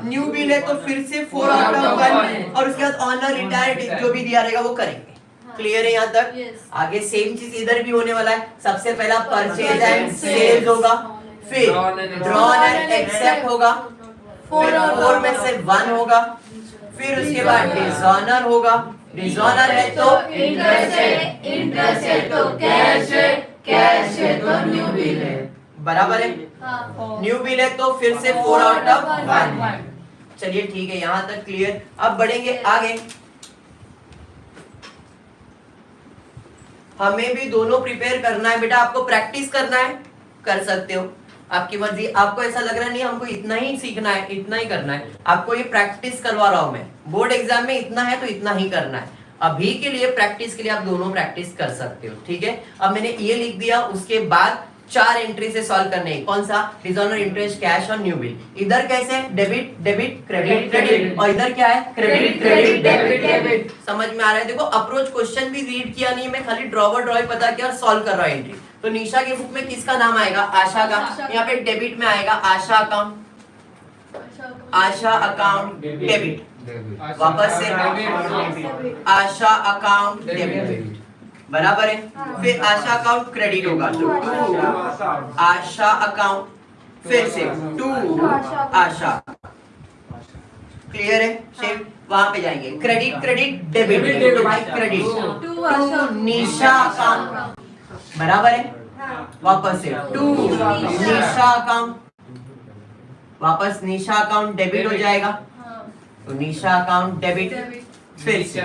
न्यू बिल है तो फिर से 4 आउट ऑफ 1 और उसके बाद ऑनर, रिटायर्ड जो भी दिया रहेगा वो करेंगे। क्लियर है यहाँ तक? आगे सेम चीज इधर भी होने वाला है। सबसे पहला परचेज एंड सेल्स होगा, फिर ड्रॉ एंड एक्सेप्ट होगा, फिर 4 में से 1 होगा, फिर उसके बाद डिसऑनर होगा, डिसऑनर है तो इंटरेस्ट है, इंटरेस्ट है तो कैश है, कैश है तो न्यू बिल है। बराबर है? न्यू बिल है तो फिर से 4 आउट ऑफ 1, चलिए ठीक है, यहाँ तक क्लियर। अब बढ़ेंगे आगे। हमें भी दोनों प्रिपेयर करना है बेटा, आपको प्रैक्टिस करना है, कर सकते हो, आपकी मर्जी। आपको ऐसा लग रहा नहीं हमको इतना ही सीखना है, इतना ही करना है, आपको ये प्रैक्टिस करवा रहा हूं मैं। बोर्ड एग्जाम में इतना है तो इतना ही करना है। अभी के लिए प्रैक्टिस के लिए आप दोनों प्रैक्टिस कर सकते हो, ठीक है। अब मैंने ये लिख दिया, उसके बाद 4 एंट्री से सॉल्व करने हैं। कौन सा? डिसऑनर, इंटरेस्ट, कैश और न्यू बिल। इधर कैसे है? डेबिट डेबिट क्रेडिट क्रेडिट, और इधर क्या है? Credit credit debit debit. समझ में आ रहा है? देखो अप्रोच क्वेश्चन भी रीड किया नहीं, मैं खाली ड्रॉवर ड्रॉइंग पता किया और सॉल्व कर रहा हूं एंट्री। तो निशा के बुक में किसका नाम आएगा? आशा का। यहाँ पे डेबिट में आएगा आशा अकाउंट, आशा अकाउंट डेबिट। वापस से आशा अकाउंट डेबिट, बराबर है। फिर आशा अकाउंट क्रेडिट होगा तो टू आशा अकाउंट, फिर से टू आशा। क्लियर है? सेम वहां पे जाएंगे, क्रेडिट क्रेडिट डेबिट, तो भाई क्रेडिट टू निशा अकाउंट, बराबर है। वापस से टू निशा अकाउंट, वापस निशा अकाउंट डेबिट हो जाएगा, तो निशा अकाउंट डेबिट, फिर से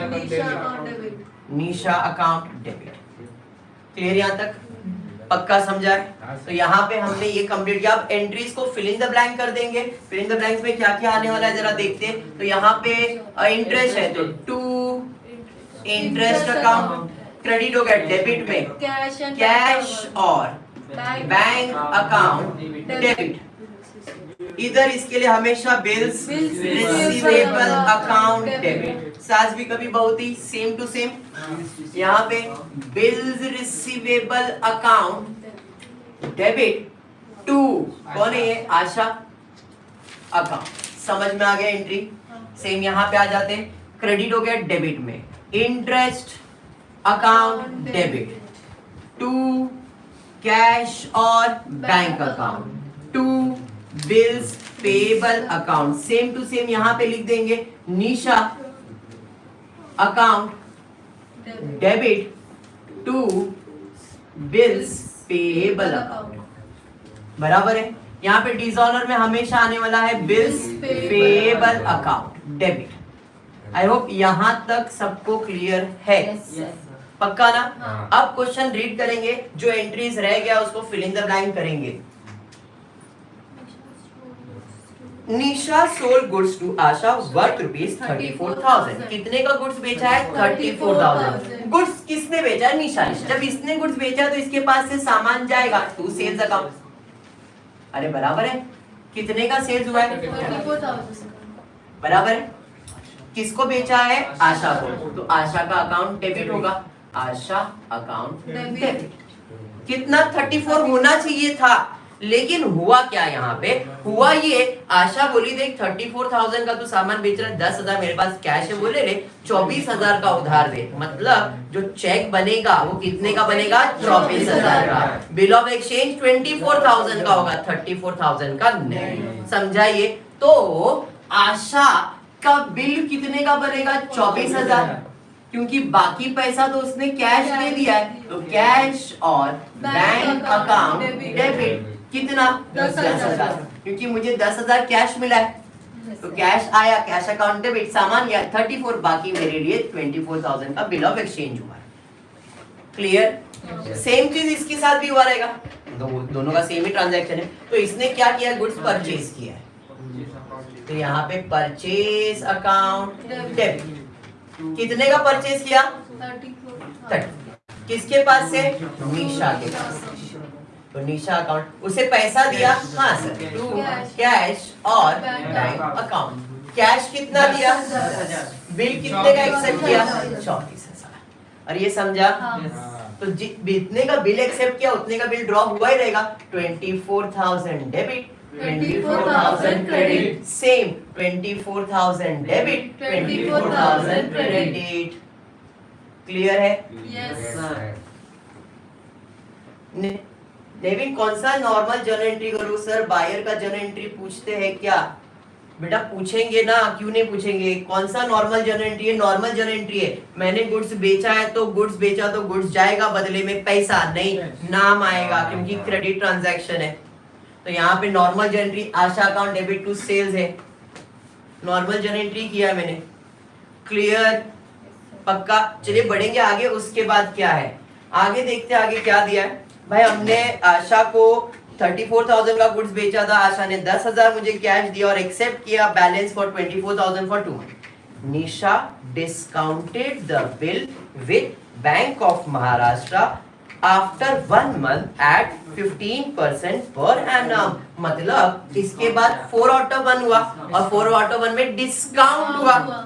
निशा अकाउंट डेबिट। क्लियर यहाँ तक? पक्का समझा है? तो यहाँ पे हमने ये कंप्लीट किया। अब एंट्रीज को फिल इन द ब्लैंक कर देंगे। फिल इन द ब्लैंक्स में क्या क्या आने वाला है जरा देखते हैं। तो यहाँ पे इंटरेस्ट है तो टू इंटरेस्ट अकाउंट, क्रेडिट हो गया डेबिट में कैश और बैंक अकाउंट डेबिट। इधर इसके लिए हमेशा बिल्स रिसीवेबल अकाउंट डेबिट। साज भी कभी बहुत ही सेम टू सेम। यहाँ पे bills receivable account debit to कौन है ये? आशा अकाउंट। समझ में आ गया एंट्री? सेम यहाँ पे आ जाते हैं। क्रेडिट हो गया डेबिट में, interest account debit to cash और bank account, to bills payable account. Same to same यहाँ पे लिख देंगे Nisha account debit to bills payable account, बराबर है। यहाँ पे डिसऑनर में हमेशा आने वाला है bills payable account debit. I hope यहाँ तक सबको क्लियर है? पक्का ना? अब क्वेश्चन रीड करेंगे, जो एंट्रीज रह गया उसको फिल इन द ब्लैंक करेंगे। Nisha sold goods to Asha worth ₹34,000। कितने का गुड्स बेचा है? 34,000। गुड्स किसने बेचा है? निशा ने। जब इसने गुड्स बेचा तो इसके पास से सामान जाएगा टू सेल्स अकाउंट। अरे बराबर है, कितने का सेल्स हुआ है? 34,000। बराबर है। किसको बेचा है? आशा को, तो आशा का अकाउंट डेबिट होगा, आशा अकाउंट डेबिट। कितना? 34 होना चाहिए था, लेकिन हुआ क्या? यहाँ पे हुआ ये, आशा बोली देख 34,000 का तू सामान बेच रहा है, 10,000 मेरे पास कैश है, बोले ले 24,000 का उधार दे। मतलब जो चेक बनेगा वो कितने का बनेगा? 24,000 का। बिल ऑफ एक्सचेंज 24,000 का होगा, 34,000 का नहीं। समझाइए? तो आशा का बिल कितने का बनेगा? 24,000, क्योंकि बाकी पैसा तो उसने कैश दे दिया है, तो कैश और बैंक अकाउंट डेबिट कितना? 10,000, क्योंकि मुझे 10,000 कैश मिला है, तो कैश आया, कैश अकाउंट डेबिट, सामान गया 34, बाकी मेरे लिए 24,000 का बिल ऑफ एक्सचेंज हुआ है। क्लियर? सेम चीज इसके साथ भी हुआ रहेगा, दोनों का सेम ही ट्रांजैक्शन है। तो इसने क्या किया? गुड्स परचेज किया है, तो यहाँ पे परचेज अकाउंट डेबिट। कितने का परचेज किया? 34। किसके पास से? निशा के पास। तो निशा अकाउंट, उसे पैसा दिया, हाँ सर, टू कैश और बैंक अकाउंट। कैश कितना दिया? 10,000। बिल कितने का एक्सेप्ट किया? 34,000। और ये समझा? तो जितने का बिल एक्सेप्ट किया उतने का बिल ड्रॉप हुआ ही रहेगा। 24,000 debit, 24,000 credit. Same 24,000 debit, 24,000 credit. Clear है? डेविड कौन सा नॉर्मल जर्नल एंट्री करूं? सर बायर का जर्नल एंट्री पूछते हैं क्या? बेटा पूछेंगे ना, क्यों नहीं पूछेंगे? कौन सा नॉर्मल जर्नल एंट्री है? नॉर्मल जर्नल एंट्री है, मैंने गुड्स बेचा है तो गुड्स बेचा तो गुड्स जाएगा, बदले में पैसा नहीं, नाम आएगा, क्योंकि क्रेडिट ट्रांजैक्शन है। तो यहाँ पे normal journal entry Asha account debit to sales है। नॉर्मल जर्नल एंट्री किया मैंने, क्लियर, पक्का। चलिए बढ़ेंगे आगे, उसके बाद क्या है आगे देखते हैं। आगे क्या दिया है भाई, हमने आशा को 34,000 का गुड्स बेचा था, आशा ने 10,000 मुझे कैश दिया और एक्सेप्ट किया balance for 24,000 for 2 month. Nisha discounted the bill with bank of Maharashtra after 1 month at 15% per annum. मतलब इसके बाद 4 आउट ऑफ 1 हुआ और 4 आउट ऑफ 1 में डिस्काउंट हुआ,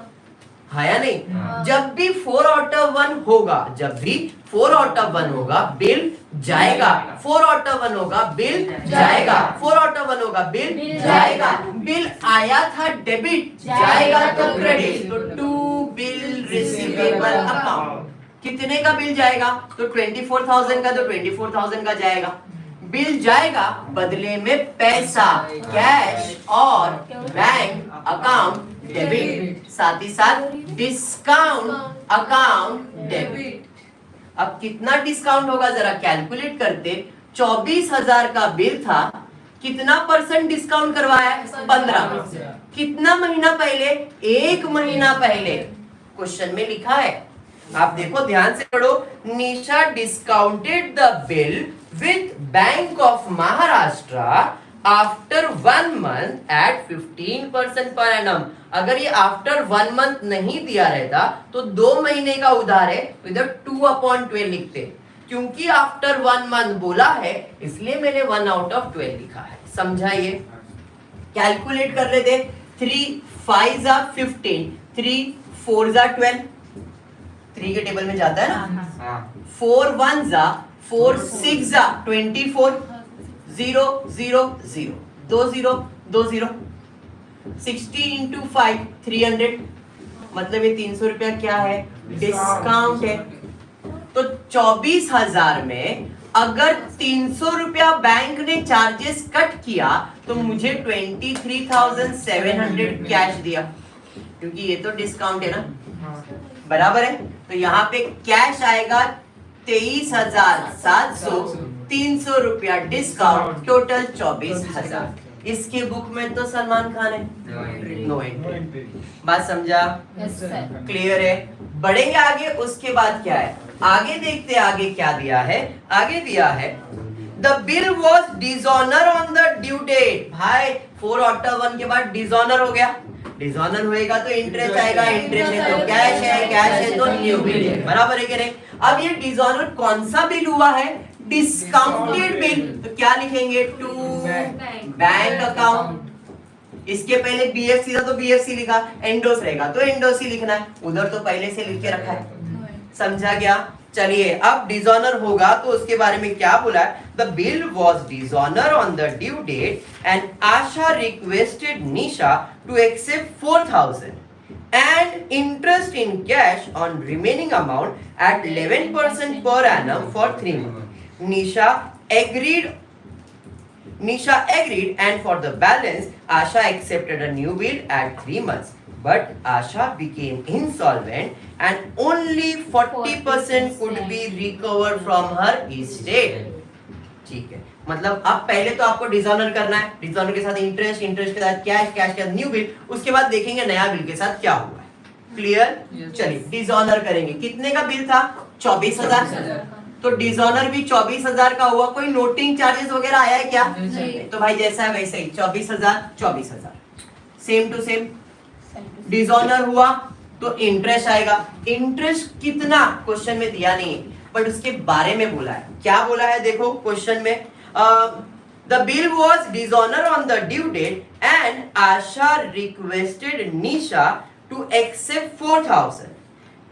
है या नहीं? जब भी 4 आउट ऑफ 1 होगा, जब भी 4 आउट ऑफ 1 होगा बिल जाएगा, 4 आउट ऑफ 1 होगा बिल जाएगा, 4 आउट ऑफ 1 होगा बिल जाएगा। बिल आया था डेबिट, जाएगा तो क्रेडिट, तो टू बिल रिसीवेबल अकाउंट। कितने का बिल जाएगा? तो 24,000 का, तो 24,000 का जाएगा। बिल जाएगा, बदले में पैसा, कैश और बैंक अकाउंट डेबिट, साथ ही साथ डिस्काउंट अकाउंट डेबिट। अब कितना डिस्काउंट होगा जरा कैलकुलेट करते। 24,000 का बिल था, कितना परसेंट डिस्काउंट करवाया? 15%। कितना महीना पहले? 1 महीना पहले। क्वेश्चन में लिखा है, आप देखो ध्यान से पढ़ो। Nisha discounted the bill with bank of Maharashtra after 1 month at 15% per annum. अगर ये आफ्टर 1 मंथ नहीं दिया रहता तो 2 महीने का उधार है, तो इधर 2/12 लिखते। क्योंकि आफ्टर 1 मंथ बोला है इसलिए मैंने 1 आउट ऑफ 12 लिखा है। समझाइए, कैलकुलेट कर लेते। 3 5 जा 15, 3 4 जा 12, 3 के टेबल में जाता है ना। 4 1 जा 4 6 जा 24, 0 0 0 2 0 2 0, 60 into 5 300। मतलब ये 300 रुपया क्या है? डिस्काउंट है। तो 24,000 में अगर 300 रुपया बैंक ने चार्जेस कट किया तो मुझे 23,700 कैश दिया, क्योंकि ये तो डिस्काउंट है ना, बराबर है। तो यहाँ पे कैश आएगा 23,700, 300 रुपया डिस्काउंट, टोटल 24,000। इसके बुक में तो सलमान खान है, नो एंट्री। बात समझा? क्लियर है? बढ़ेंगे आगे, उसके बाद क्या है आगे देखते हैं। आगे क्या दिया है? आगे दिया है the bill was dishonour on the due date. भाई 4 आउट ऑफ 1 के बाद डिसऑनर हो गया, डिसऑनर होएगा तो इंटरेस्ट आएगा, इंटरेस्ट है तो कैश है, कैश है तो न्यू बिल है, बराबर है कि नहीं? अब ये डिसऑनर कौन सा बिल हुआ है? Discounted bill. तो क्या लिखेंगे? To bank account. इसके पहले बीएफसी था तो बीएफसी लिखा, एंडोस रहेगा तो एंडोसी लिखना है, उधर तो पहले से लिख के रखा है। समझा गया? चलिए अब डिसऑनर होगा तो उसके बारे में क्या बोला है? The bill was dishonour on the due date and Asha requested Nisha to accept 4,000 and interest in cash on remaining amount at 11% per annum for 3 months. Nisha agreed and for the balance Asha accepted a new bill at 3 months. But Asha became insolvent and only 40% could be recovered from her estate. ठीक है, मतलब अब पहले तो आपको dishonour करना है, dishonour के साथ इंटरेस्ट, इंटरेस्ट के साथ कैश, कैश के साथ न्यू बिल, उसके बाद देखेंगे नया बिल के साथ क्या हुआ है। क्लियर? चलिए डिसऑनर करेंगे। कितने का बिल था? 24,000। तो डिसऑनर भी 24,000 का हुआ। कोई नोटिंग चार्जेस वगैरह आया है क्या? तो भाई जैसा है वैसे ही 24,000 24,000 सेम टू सेम। डिसऑनर हुआ तो इंटरेस्ट आएगा। इंटरेस्ट कितना क्वेश्चन में दिया नहीं, बट उसके बारे में बोला है। क्या बोला है देखो क्वेश्चन में, the bill was dishonour on the due date and Asha requested Nisha to accept 4,000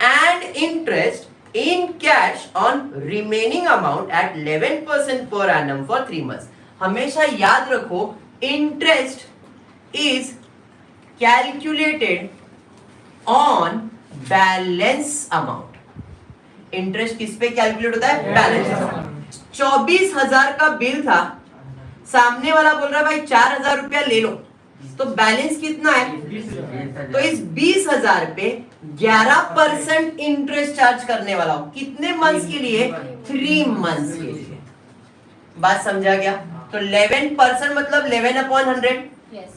and interest in cash on remaining amount at 11% per annum for 3 months। हमेशा याद रखो interest is calculated on balance amount. Interest किस पे calculate होता है? Balance amount. 24,000 का bill था, सामने वाला बोल रहा है भाई 4,000 रुपया ले लो, तो बैलेंस कितना है? तो इस 20,000 पे 11% इंटरेस्ट चार्ज करने वाला हूं। कितने मंथ्स के लिए? 3 मंथ्स के लिए। बात समझा गया? तो 11% मतलब 11/100,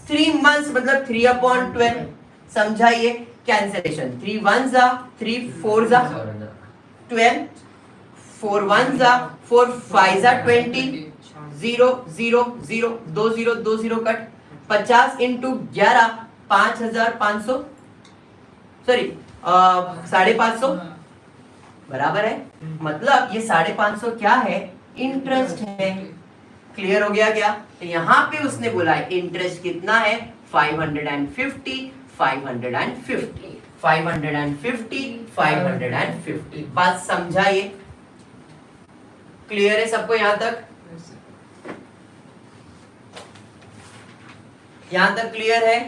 3 months मतलब 3/12, समझाइए cancellation, 3 1s 3 4s 12, 4 1s 4 5s 20, 0 0 0 2 0 2 0 cut, 50 into 11 5500, sorry 550 बराबर है, मतलब ये 550 क्या है, इंटरेस्ट है। क्लियर हो गया क्या? तो यहाँ पे उसने बोला इंटरेस्ट कितना है, 550 550 550 550। बात समझाइए, क्लियर है सबको यहाँ तक? यहाँ तक क्लियर है?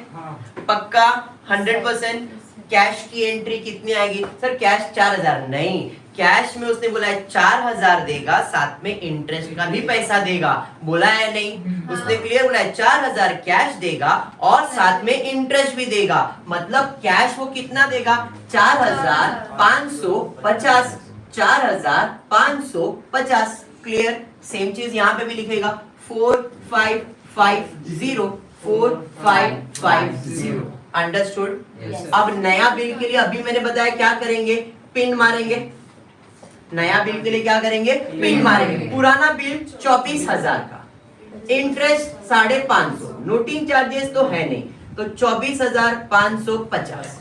पक्का 100%? कैश की एंट्री कितनी आएगी सर? कैश 4000 नहीं, कैश में उसने बोला है 4000 देगा, साथ में इंटरेस्ट का भी पैसा देगा, बोला है नहीं? उसने क्लियर बोला है 4000 कैश देगा और साथ में इंटरेस्ट भी देगा, मतलब कैश वो कितना देगा, 4550, 4550। क्लियर? सेम चीज यहाँ पे भी लिखेगा 4550 4550। अंडरस्टूड? अब नया बिल के लिए अभी मैंने बताया क्या करेंगे, पिन मारेंगे। नया बिल के लिए क्या करेंगे, पिन मारेंगे। पुराना बिल 24,000 का, इंटरेस्ट 550, नोटिंग चार्जेस तो है नहीं, तो 24,550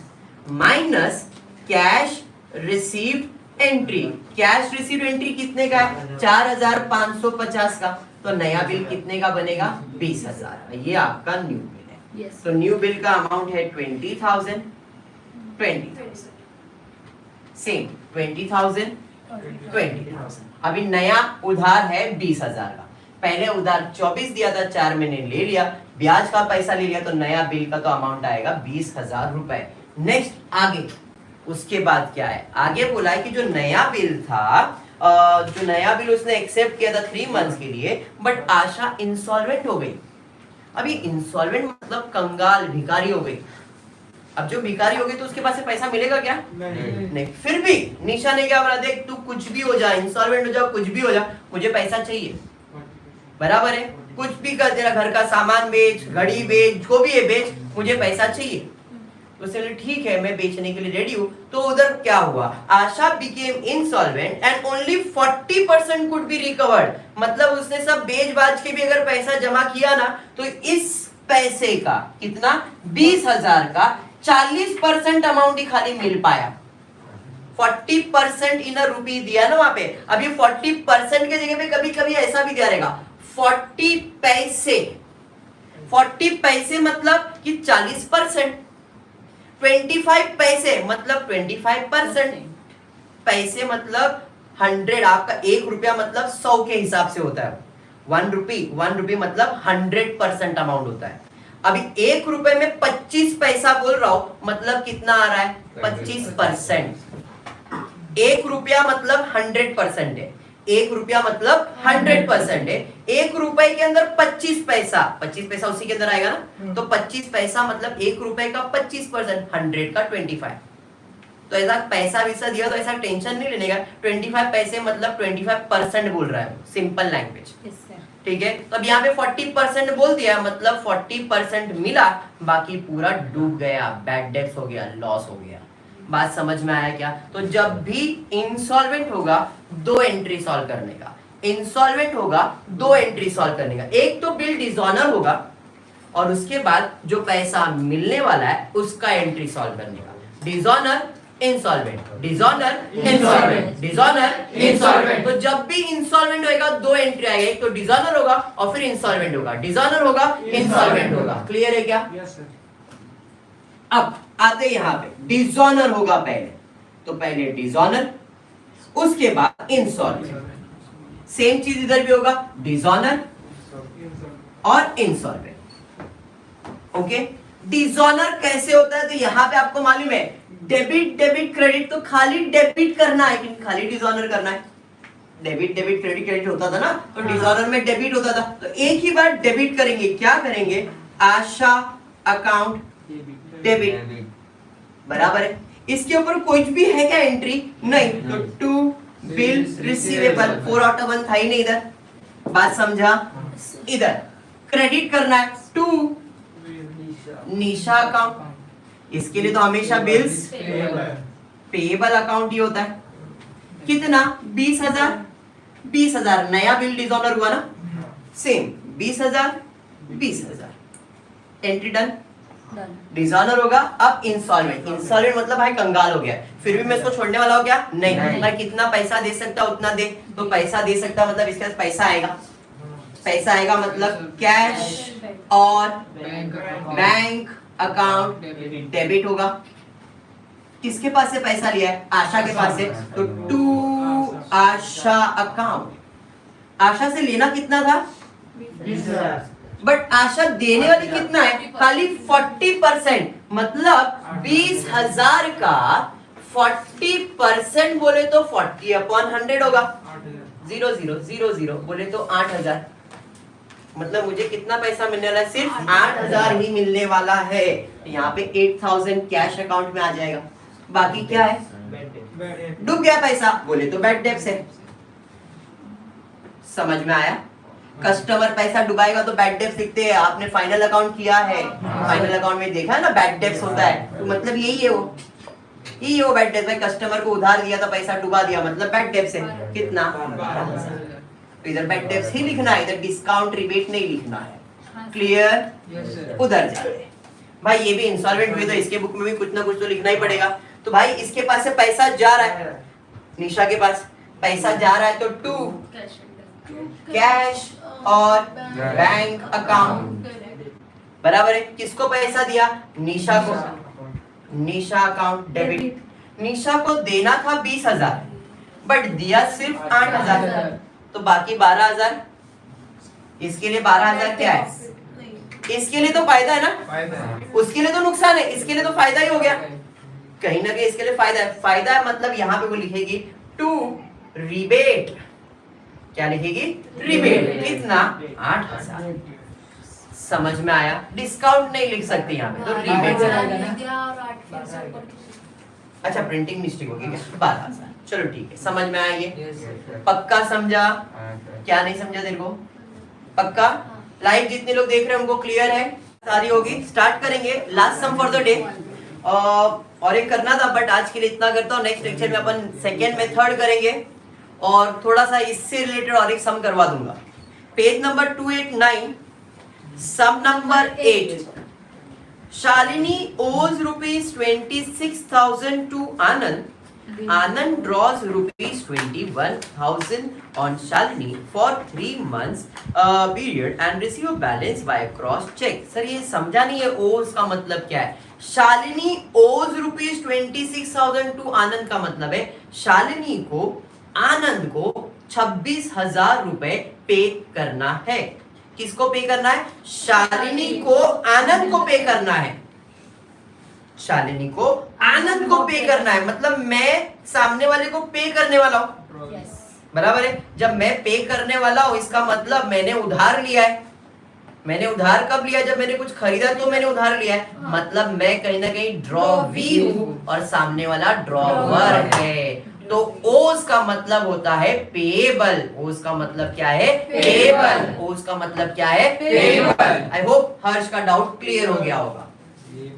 minus cash received entry. Cash received entry कितने का है, 4,550 का, तो नया बिल कितने का बनेगा, 20,000। ये आपका न्यू बिल है। तो न्यू बिल का अमाउंट है 20,000 सेम 20,000 20,000। अभी नया उधार है 20,000 का, पहले उधार 24 दिया था, 4 महीने ले लिया, ब्याज का पैसा ले लिया, तो नया बिल का तो अमाउंट आएगा 20,000 रुपए। नेक्स्ट आगे, उसके बाद क्या है, आगे बोला है कि जो नया बिल था, जो नया बिल उसने एक्सेप्ट किया था 3 मंथ्स के लिए, बट आशा इंसॉल्वेंट हो गई। अभी इंसॉल्वेंट मतलब कंगाल, भिखारी हो गई। अब जो भिखारी हो गई तो उसके पास से पैसा मिलेगा क्या? नहीं। फिर भी निशा ने क्या बोला, देख तू कुछ भी हो जा, इंसॉल्वेंट हो जा, कुछ भी हो जा, मुझे पैसा चाहिए। बराबर है, कुछ भी कर, तेरा घर का सामान बेच, घड़ी बेच, जो भी है बेच, मुझे पैसा चाहिए। तो चलिए ठीक है, मैं बेचने के लिए रेडी हूँ। तो उधर क्या हुआ, Asha became insolvent and only 40% could be recovered. मतलब उसने सब बेच बाज के भी अगर पैसा जमा किया ना, तो इस पैसे का कितना, 20,000 का 40% अमाउंट ही खाली मिल पाया। 40% इन अ रुपी दिया ना वहां पे। अब ये 40% के जगह पे कभी कभी ऐसा भी दिया रहेगा 40 पैसे। 40 पैसे मतलब कि 40%, 25 पैसे मतलब 25%, पैसे मतलब 100, आपका 1 रुपया मतलब 100 के हिसाब से होता है। 1 रुपी मतलब 100% अमाउंट होता है। अभी 1 रुपए में 25 पैसा बोल रहा हूं, मतलब कितना आ रहा है, 25%। 1 रुपया मतलब 100% है, 1 रुपया मतलब 100% है। 1 रुपए के अंदर 25 पैसा, 25 पैसा उसी के अंदर आएगा ना, तो 25 पैसा मतलब 1 रुपए का 25%, 100 का 25। तो ऐसा पैसा वैसा दिया तो ऐसा टेंशन नहीं लेने का, 25 पैसे मतलब 25% बोल रहा है, सिंपल लैंग्वेज। ठीक है, तो अब यहाँ पे 40% बोल दिया, मतलब 40% मिला, बाकी पूरा डूब गया, बैड डेट्स हो गया, लॉस हो गया। बात समझ में आया क्या? तो जब भी इंसॉल्वेंट होगा 2 एंट्री सॉल्व करने का, इंसॉल्वेंट होगा 2 एंट्री सॉल्व करने का। एक तो बिल डिसऑनर होगा और उसके बाद जो पैसा मिलने वाला है उसका एंट्री सॉल्व करने का। Dishonour insolvent, dishonour insolvent, dishonour insolvent. तो जब भी इंसॉल्वेंट होगा 2 एंट्री आएगा, एक तो डिसऑनर होगा और फिर इंसॉल्वेंट होगा, डिसऑनर होगा, इंसॉल्वेंट होगा। क्लियर है क्या? Yes sir. अब आते यहाँ पे, डिसऑनर होगा पहले, तो पहले डिसऑनर, उसके बाद इंसॉल्वेंट। सेम चीज इधर भी होगा, डिसऑनर और इंसॉल्वेंट। ओके, डिसऑनर कैसे होता है? तो यहाँ पे आपको मालूम है, डेबिट डेबिट क्रेडिट, तो खाली डेबिट करना है कि खाली डिसऑनर करना है? डेबिट डेबिट क्रेडिट क्रेडिट होता था ना, तो डिसऑनर में डेबिट होता था, तो एक ही बार डेबिट करेंगे। क्या करेंगे, आशा अकाउंट डेबिट, बराबर है। इसके ऊपर कुछ भी है क्या एंट्री? नहीं, तो टू बिल रिसीवेबल, 4/1 था ही नहीं इधर। बात समझा? इधर क्रेडिट करना है टू निशा अकाउंट। इसके लिए तो हमेशा बिल्स पेएबल अकाउंट ही होता है। कितना 20,000 20,000 नया बिल डिसऑनर हुआ ना, सेम 20,000 20,000 एंट्री डन। डिसऑनर होगा अब इंस्टॉलमेंट। इंस्टॉलमेंट मतलब भाई कंगाल हो गया, फिर भी मैं इसको छोड़ने वाला हो गया नहीं। मैं कितना पैसा दे सकता उतना दे, तो पैसा दे सकता मतलब इसके पास पैसा आएगा। पैसा आएगा मतलब कैश और बैंक अकाउंट डेबिट होगा। किसके पास से पैसा लिया है? आशा के पास से, तो टू आशा अकाउंट। आशा से लेना कितना था 20,000, बट आशा देने वाली कितना है? खाली 40%, मतलब 20,000 का 40% बोले तो 40/100 होगा। 0000 बोले तो 8,000, मतलब मुझे कितना पैसा मिलने वाला है? सिर्फ 8,000 ही मिलने वाला है। यहाँ पे 8,000 कैश अकाउंट में आ जाएगा। बाकी क्या है? डूब गया पैसा बोले तो बैड डेब्ट्स है। समझ में आया? कस्टमर पैसा डुबाएगा तो बैड डेब्ट्स दिखते हैं। आपने फाइनल अकाउंट किया है, फाइनल अकाउंट में देखा है ना बैड डेब्ट्स होता है, तो मतलब यही है वो बैड डेब्ट्स। भाई कस्टमर को उधार दिया था, पैसा डुबा दिया, मतलब बैड डेब्ट्स है। कितना? तो इधर बैड डेब्ट्स ही लिखना है, इधर डिस्काउंट रिबेट नहीं लिखना है। क्लियर? उधर जा रहे भाई, ये भी इंस्टॉलमेंट हुई तो इसके बुक में भी कुछ ना कुछ तो लिखना ही पड़ेगा। तो भाई इसके पास से पैसा जा रहा है, निशा के पास पैसा जा रहा है, तो टू कैश और बैंक अकाउंट बराबर है। किसको पैसा दिया? निशा को। निशा अकाउंट डेबिट। निशा को देना था 20,000 बट दिया सिर्फ 8,000, तो बाकी 12,000। इसके लिए 12,000 क्या है? इसके लिए तो फायदा है ना, उसके लिए तो नुकसान है, इसके लिए तो फायदा ही हो गया। कहीं ना कहीं इसके लिए फायदा है। फायदा है मतलब यहाँ पे वो लिखेगी टू रिबेट। क्या लिखेगी? रिबेट। कितना? 8,000। समझ में आया? डिस्काउंट नहीं लिख सकते यहाँ पे, तो रिबेट। अच्छा प्रिंटिंग मिस्टेक होगी क्या? 12,000। चलो ठीक है, समझ में आया ये? पक्का समझा? क्या नहीं समझा तेरे को? पक्का? लाइव जितने लोग देख रहे हैं उनको क्लियर है? सारी होगी। स्टार्ट करेंगे last sum for the day. और एक करना था बट आज के लिए इतना करता हूँ। नेक्स्ट लेक्चर में अपन सेकेंड मेथड करेंगे और थोड़ा सा इससे रिलेटेड और एक सम करवा दूंगा। Page number 289, sum number 8। Shalini owes ₹26,000 to Anand. Anand draws ₹21,000 on Shalini for 3 months period and receive a balance by cross check. Sir ये समझा नहीं है owes का मतलब क्या है? शालिनी owes ₹26,000 to आनंद का मतलब है शालिनी को आनंद को 26,000 रुपए पे करना है। किसको पे करना है? शालिनी को आनंद को पे करना है। शालिनी को आनंद को पे करना है, मतलब मैं सामने वाले को पे करने वाला हूं। बराबर है? जब मैं पे करने वाला हूं इसका मतलब मैंने उधार लिया है। मैंने उधार कब लिया? जब मैंने कुछ खरीदा तो मैंने उधार लिया है। मतलब मैं कहीं ना कहीं ड्रॉवी हूं और सामने वाला ड्रॉवर है। तो ओस का मतलब होता है पेएबल। ओस का मतलब क्या है? पेएबल। ओस का मतलब क्या है? पेएबल। आई होप हर्ष का डाउट क्लियर हो गया होगा।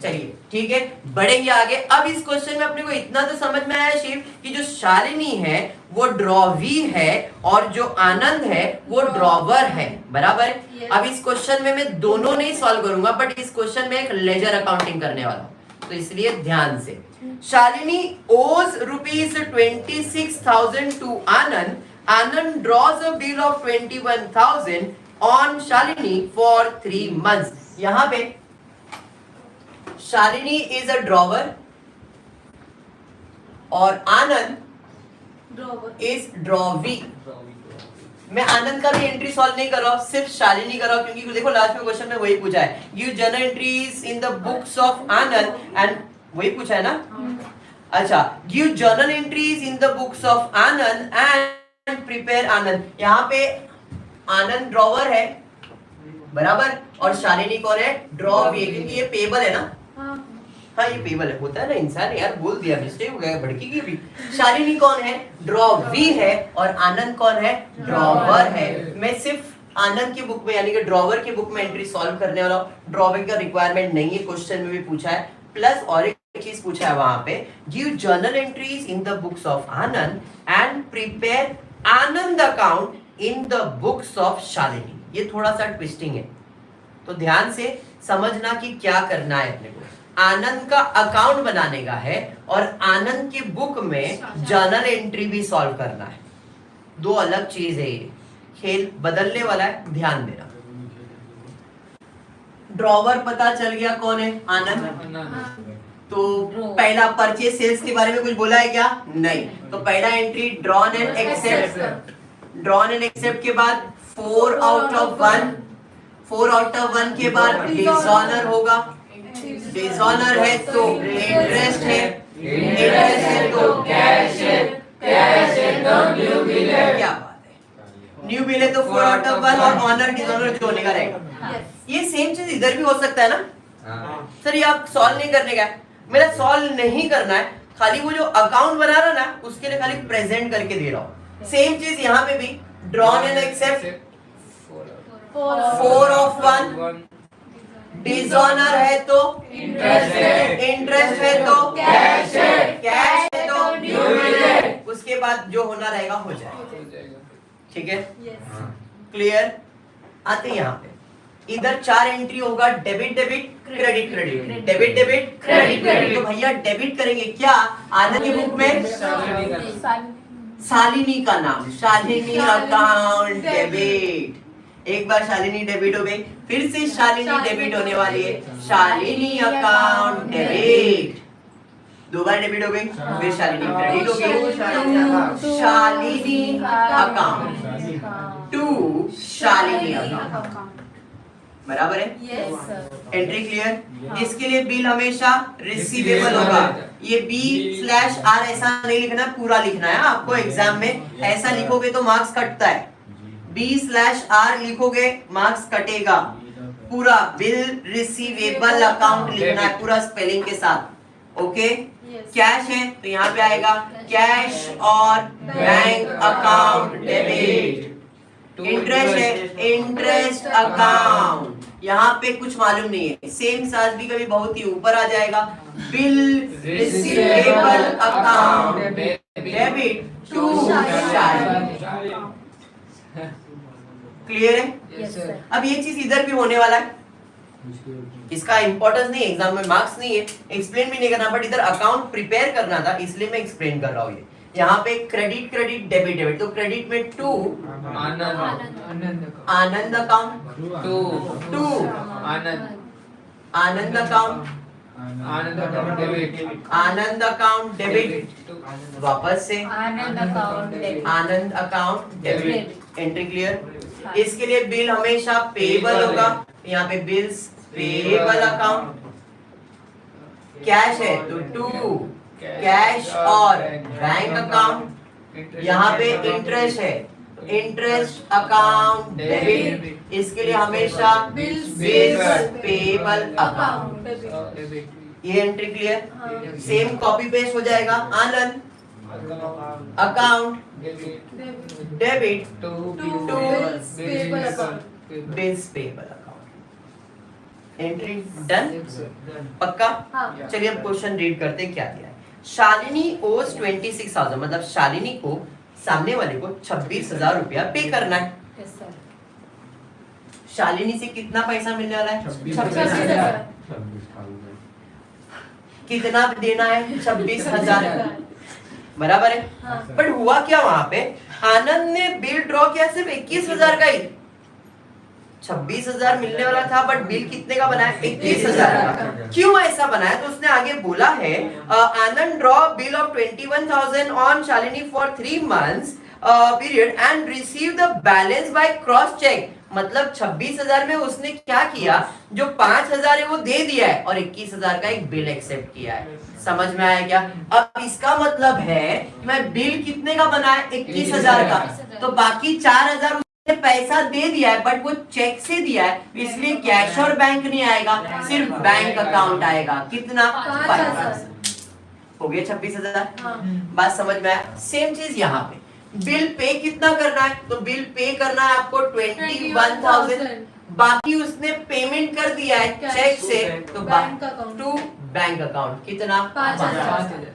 चलिए ठीक है, बढ़ेंगे आगे। अब इस क्वेश्चन में अपने को इतना तो समझ में आया शिव कि जो शालिनी है वो ड्रॉवी है और जो आनंद है वो ड्रॉवर है। बराबर है? अब इस क्वेश्चन में मैं दोनों नहीं सॉल्व करूंगा बट इस क्वेश्चन में एक लेजर अकाउंटिंग करने वाला हूं, तो इसलिए ध्यान से। Shalini owes ₹26,000 to Anand. Anand draws a bill of 21,000 on Shalini for 3 months. यहाँ पे शालिनी इज अ ड्रॉवर और आनंद इज ड्रॉवी। मैं आनंद का भी एंट्री सॉल्व नहीं कर रहा हूं, सिर्फ शालिनी कर रहा हूं, क्योंकि देखो लास्ट में क्वेश्चन में वही पूछा है, give journal entries in the books of Anand and वही पूछा है ना। अच्छा, give journal entries in the books of Anand and prepare Anand. यहाँ पे आनंद ड्रॉवर है बराबर और शालिनी कौन है? ड्रॉवी, क्योंकि ये पेबल है ना। हाँ ये पेबल है, होता है ना इंसान, यार बोल दिया, मिस्टेक हो गया, भड़की की भी। शालिनी कौन है? ड्रॉवी है और आनंद कौन है? ड्रॉवर है। मैं सिर्फ आनंद की बुक में यानी कि ड्रॉवर की बुक में एंट्री सॉल्व करने वाला ड्रॉवर का रिक्वायरमेंट नहीं है, क्वेश्चन में भी पूछा है। प्लस और एक चीज पूछा है वहां पे, give journal entries in the books of Anand and prepare Anand account in the books of Shalini. ये थोड़ा सा ट्विस्टिंग है, तो ध्यान से समझना कि क्या करना है अपने को। आनंद का अकाउंट बनाने का है और आनंद की बुक में जर्नल एंट्री भी सॉल्व करना है, दो अलग चीज है। ये खेल बदलने वाला है, ध्यान देना। ड्रॉवर पता चल गया कौन है, आनंद। तो पहला परचेज सेल्स के बारे में कुछ बोला है क्या, नहीं। तो पहला entry drawn and accept, drawn and accept के बाद 4 आउट ऑफ 1, 4 आउट ऑफ 1 के बाद डिसऑनर होगा, डिसऑनर है तो इंटरेस्ट है, इंटरेस्ट है तो कैश है, कैश है तो न्यू बिल है। क्या बात है, न्यू बिल है तो 4 आउट ऑफ 1 और ऑनर डिसऑनर जो होने का रहेगा। ये सेम चीज इधर भी हो सकता है ना। सर ये आप सॉल्व नहीं करने का है, मेरा सॉल्व नहीं करना है, खाली वो जो अकाउंट बना रहा ना उसके लिए खाली प्रेजेंट करके दे रहा हूँ। सेम चीज यहाँ पे भी drawn and accept 4 of 1, dishonour है तो इंटरेस्ट है, इंटरेस्ट है तो कैश है, कैश है तो न्यू बिल है। उसके बाद जो होना रहेगा हो जाएगा, ठीक है, क्लियर। आते यहाँ पे इधर 4 एंट्री होगा, debit debit credit credit, debit debit credit credit. तो भैया डेबिट करेंगे क्या, आनंद की बुक में शालिनी का नाम, शालिनी अकाउंट डेबिट। एक बार शालिनी डेबिट हो गई, फिर से शालिनी डेबिट होने वाली है, शालिनी अकाउंट डेबिट। 2 बार डेबिट हो गई, फिर शालिनी क्रेडिट हो गई, Shalini account to Shalini account. बराबर है, एंट्री क्लियर। इसके लिए बिल हमेशा रिसीवेबल होगा। ये B/R ऐसा नहीं लिखना, पूरा लिखना है आपको। एग्जाम में ऐसा लिखोगे तो मार्क्स कटता है, B/R लिखोगे मार्क्स कटेगा। पूरा बिल रिसीवेबल अकाउंट लिखना है, पूरा स्पेलिंग के साथ। ओके, कैश है तो यहाँ पे आएगा कैश और बैंक अकाउंट डेबिट। इंटरेस्ट है इंटरेस्ट अकाउंट, यहाँ पे कुछ मालूम नहीं है, सेम साथ भी कभी बहुत ही ऊपर आ जाएगा। Bill receivable account debit to Shalini. Clear है? yes, अब ये चीज इधर भी होने वाला है, इसका इंपॉर्टेंस नहीं है, एग्जाम में मार्क्स नहीं है, एक्सप्लेन भी नहीं करना, बट इधर अकाउंट प्रिपेयर करना था इसलिए मैं एक्सप्लेन कर रहा हूँ। ये यहाँ पे क्रेडिट क्रेडिट डेबिट डेबिट, तो क्रेडिट में to Anand account, to Anand account, Anand account debit, वापस से Anand account debit. Entry clear. इसके लिए बिल हमेशा पेबल होगा, यहाँ पे बिल्स पेबल अकाउंट। कैश है तो टू कैश और बैंक अकाउंट। यहाँ पे इंटरेस्ट है इंटरेस्ट अकाउंट डेबिट, इसके लिए हमेशा बिल्स पेबल अकाउंट। ये entry clear. Same copy paste हो जाएगा, Anand account debit to bills payable account. Entry done, पक्का। चलिए अब क्वेश्चन रीड करते क्या दिया है। शालिनी ओज 26,000, मतलब शालिनी को सामने वाले को 26,000 रुपया पे करना है। शालिनी से कितना पैसा मिलने वाला है, 26,000। कितना देना है, 26,000, बराबर है। बट हुआ क्या वहां पे, आनंद ने बिल ड्रॉ किया सिर्फ 21,000 का ही। 26,000 मिलने वाला था बट बिल कितने का बनाया, 21,000 का। क्यों ऐसा बनाया, तो उसने आगे बोला है Anand draw bill of 21,000 on Shalini for 3 months period and receive the balance by cross cheque. मतलब 26,000 में उसने क्या किया, जो 5,000 है वो दे दिया है और 21,000 का एक बिल एक्सेप्ट किया है। समझ में आया क्या? अब इसका मतलब है मैं बिल कितने का बनाया, 21,000 का, तो बाकी 4,000 उसने पैसा दे दिया है बट वो चेक से दिया है, इसलिए कैश और बैंक नहीं आएगा, सिर्फ बैंक अकाउंट आएगा। कितना, 5,000 हो गया 26,000। बात समझ में आया? सेम चीज यहाँ पे बिल पे कितना करना है, तो बिल पे करना है आपको 21,000, बाकी उसने पेमेंट कर दिया है चेक से, तो टू बैंक अकाउंट कितना 5,000।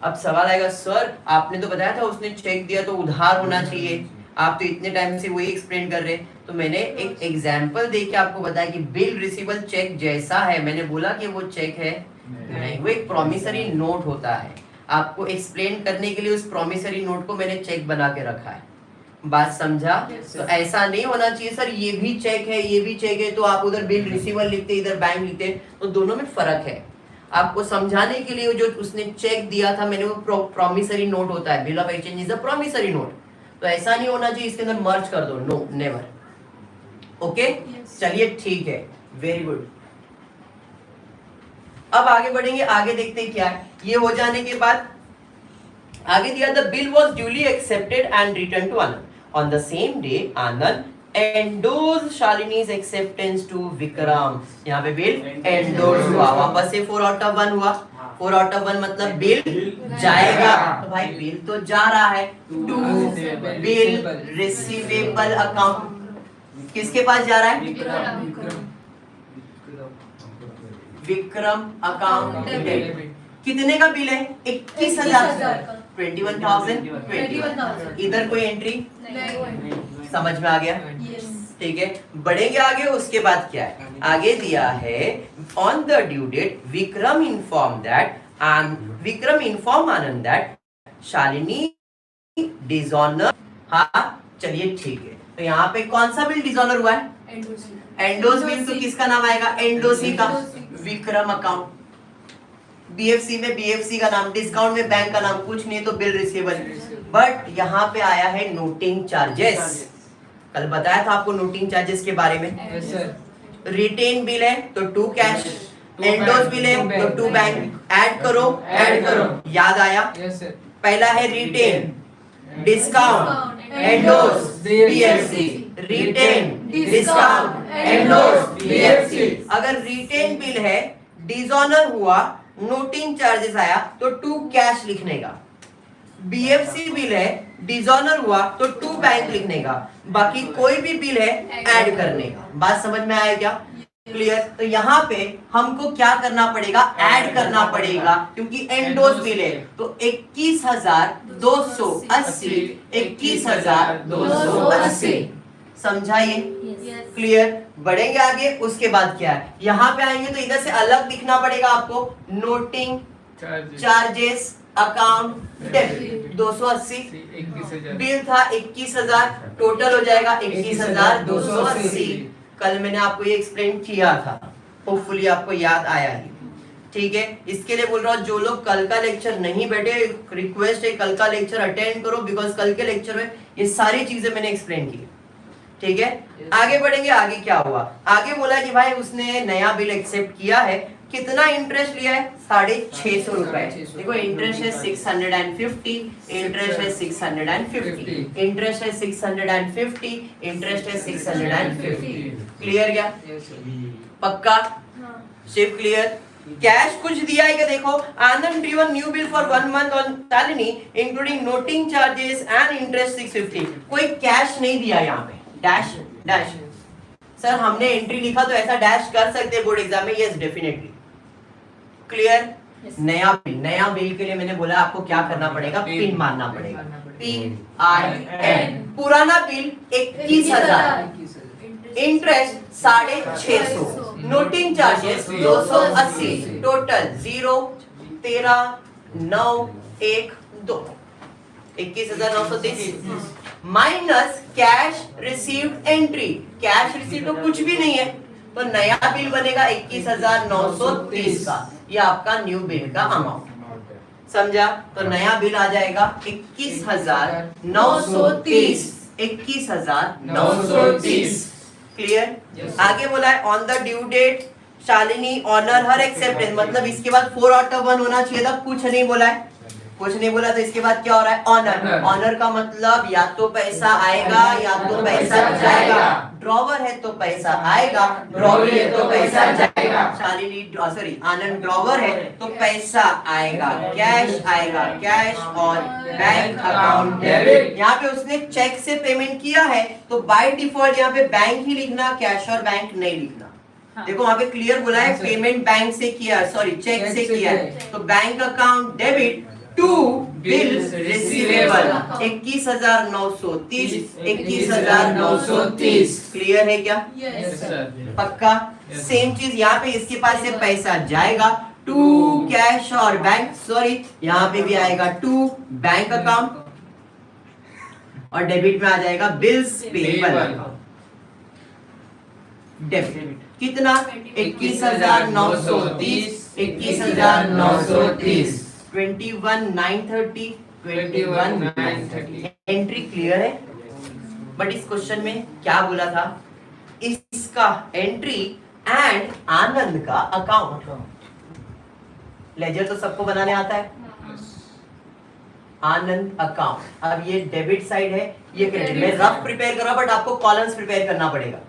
अब सवाल आएगा सर आपने तो बताया था उसने चेक दिया तो उधार होना चाहिए, आप तो इतने टाइम से वही एक्सप्लेन कर रहे हैं। तो मैंने एक एग्जांपल देके आपको बताया कि बिल रिसीवेबल चेक जैसा है, मैंने बोला कि वो चेक है नहीं, वो एक प्रॉमिसरी नोट होता है। आपको एक्सप्लेन करने के लिए उस प्रॉमिसरी नोट को मैंने चेक बना के रखा है, बात समझा? तो ऐसा नहीं होना चाहिए सर ये भी चेक है ये भी चेक है तो आप उधर बिल रिसीवेबल लिखते इधर बैंक लिखते, तो दोनों में फर्क है। आपको समझाने के लिए जो उसने चेक दिया था मैंने, वो प्रॉमिसरी नोट होता है, bill of exchange is a promissory note, तो ऐसा नहीं होना चाहिए इसके अंदर मर्ज कर दो, नो नेवर। ओके चलिए ठीक है, वेरी गुड। अब आगे बढ़ेंगे, आगे देखते हैं क्या है। ये हो जाने के बाद आगे दिया the bill was duly accepted and return to Anand on the same day Anand endorse Shalini's acceptance to Vikram. यहाँ पे बिल एंडोर्स हुआ, वापस से 4 आउट ऑफ 1 हुआ। 4 आउट ऑफ 1 मतलब बिल जाएगा, तो भाई बिल तो जा रहा है टू बिल रिसीवेबल अकाउंट, किसके पास जा रहा है? Vikram account debit. कितने का बिल है? 21,000, 21,000। इधर कोई एंट्री समझ में आ गया? ठीक है, बढ़ेंगे आगे। उसके बाद क्या है? आगे दिया है on the due date Vikram inform Anand that Shalini dishonour. हाँ चलिए ठीक है, तो यहाँ पे कौन सा बिल डिसऑनर हुआ है? एंडोस बिल, तो किसका नाम आएगा? एंडोसी का, विक्रम अकाउंट। बीएफसी में बीएफसी का नाम, डिस्काउंट में बैंक का नाम, कुछ नहीं तो बिल रिसीवेबल। बट यहाँ पे आया है नोटिंग चार्जेस। कल बताया था आपको नोटिंग चार्जेस के बारे में। रिटेन बिल है तो टू कैश, एंडोस बिल है तो टू बैंक। ऐड करो, याद आया? पहला है retain, discount, endorse, BFC. Retain, discount, endorse, BFC. अगर रिटेन बिल है, डिसऑनर हुआ, नोटिंग चार्जेस आया तो टू कैश लिखने का। बीएफसी बिल है, डिसऑनर हुआ तो टू बैंक लिखने का। बाकी कोई भी बिल है ऐड करने का। बात समझ में आया क्या? क्लियर? तो यहाँ पे हमको क्या करना पड़ेगा? ऐड करना पड़ेगा, क्योंकि एंडोस बिल है तो 21,280, 21,280। समझाइए? क्लियर? बढ़ेंगे आगे। उसके बाद क्या है? यहाँ पे आएंगे तो इधर से अलग दिखना पड़ेगा आपको, noting charges account debit 280। Bill था 21,000, टोटल हो जाएगा 21,280। कल मैंने आपको ये एक्सप्लेन किया था, होपफुली आपको याद आया है। ठीक है, इसके लिए बोल रहा हूँ जो लोग कल का लेक्चर नहीं बैठे, रिक्वेस्ट है कल का लेक्चर अटेंड करो, बिकॉज कल के लेक्चर में ये सारी चीजें मैंने एक्सप्लेन की। ठीक है, आगे बढ़ेंगे। आगे क्या हुआ? आगे बोला कि भाई उसने नया बिल एक्सेप्ट किया है, कितना इंटरेस्ट लिया है? 650 रुपए। देखो इंटरेस्ट है 650, इंटरेस्ट है 650, इंटरेस्ट है 650, इंटरेस्ट है 650। क्लियर क्या? पक्का? शिव क्लियर? कैश कुछ दिया है क्या? देखो, Anand drawn new bill for 1 month on Shalini including noting charges and interest 650। कोई कैश नहीं दिया यहाँ पे। Dash dash. सर हमने एंट्री लिखा तो ऐसा डैश कर सकते हैं बोर्ड एग्जाम में? Yes definitely. क्लियर? नया बिल के लिए मैंने बोला आपको क्या करना पड़ेगा? पिन मारना पड़ेगा, PIN। पुराना bill 21,000, interest 650, noting charges 280, total 0, 13, 9, 1, 2, 21,930 minus cash received entry. Cash receive तो कुछ भी नहीं है, तो नया बिल बनेगा 21,930 का। ये आपका न्यू बिल का अमाउंट। समझा? तो नया बिल आ जाएगा 21,930, 21,930। क्लियर? आगे बोला है on the due date Shalini honour her acceptance, मतलब इसके बाद 4 आउट ऑफ 1 होना चाहिए था, कुछ नहीं बोला है, कुछ नहीं बोला, तो इसके बाद क्या हो रहा है? ऑनर। ऑनर का मतलब या तो पैसा आएगा या तो पैसा जाएगा। ड्रॉवर है तो पैसा आएगा, ड्रॉवर है तो पैसा जाएगा। शालिनी शालिनी सॉरी आनंद ड्रॉवर है तो पैसा आएगा, कैश आएगा, कैश और बैंक अकाउंट डेबिट। यहाँ पे उसने चेक से पेमेंट किया है तो बाय डिफॉल्ट यहाँ पे बैंक ही लिखना, कैश और बैंक नहीं लिखना। देखो वहां पे क्लियर बोला है पेमेंट बैंक से किया, सॉरी चेक से किया है तो bank account debit to bills receivable 21,930 21,930। Clear है क्या? Yes sir. पक्का? सेम चीज यहाँ पे इसके पास से पैसा जाएगा टू कैश और बैंक, सॉरी यहाँ पे भी आएगा टू बैंक अकाउंट और डेबिट में आ जाएगा बिल्स पेबल डेबिट। कितना? 21,930 21,930 21,930 21,930। एंट्री क्लियर है? बट इस क्वेश्चन में क्या बोला था? इसका एंट्री एंड आनंद का अकाउंट। लेजर तो सबको बनाने आता है। आनंद अकाउंट, अब ये डेबिट साइड है, ये क्रेडिट। मैं रफ प्रिपेयर कर रहा हूं बट आपको कॉलम्स प्रिपेयर करना पड़ेगा।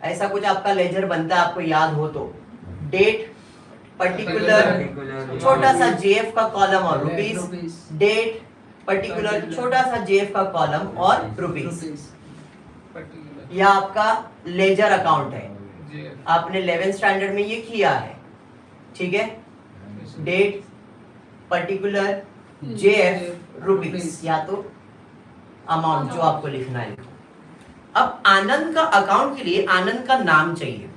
ऐसा कुछ आपका लेजर बनता है, आपको याद हो तो डेट पर्टिकुलर छोटा सा जेएफ का कॉलम और रुपीस, डेट पर्टिकुलर छोटा सा जेएफ का कॉलम और रुपीस। यह आपका लेजर अकाउंट है, आपने 11th स्टैंडर्ड में ये किया है, ठीक है। डेट पर्टिकुलर जेएफ रुपीस या तो अमाउंट जो आपको लिखना है। अब आनंद का अकाउंट के लिए आनंद का नाम चाहिए,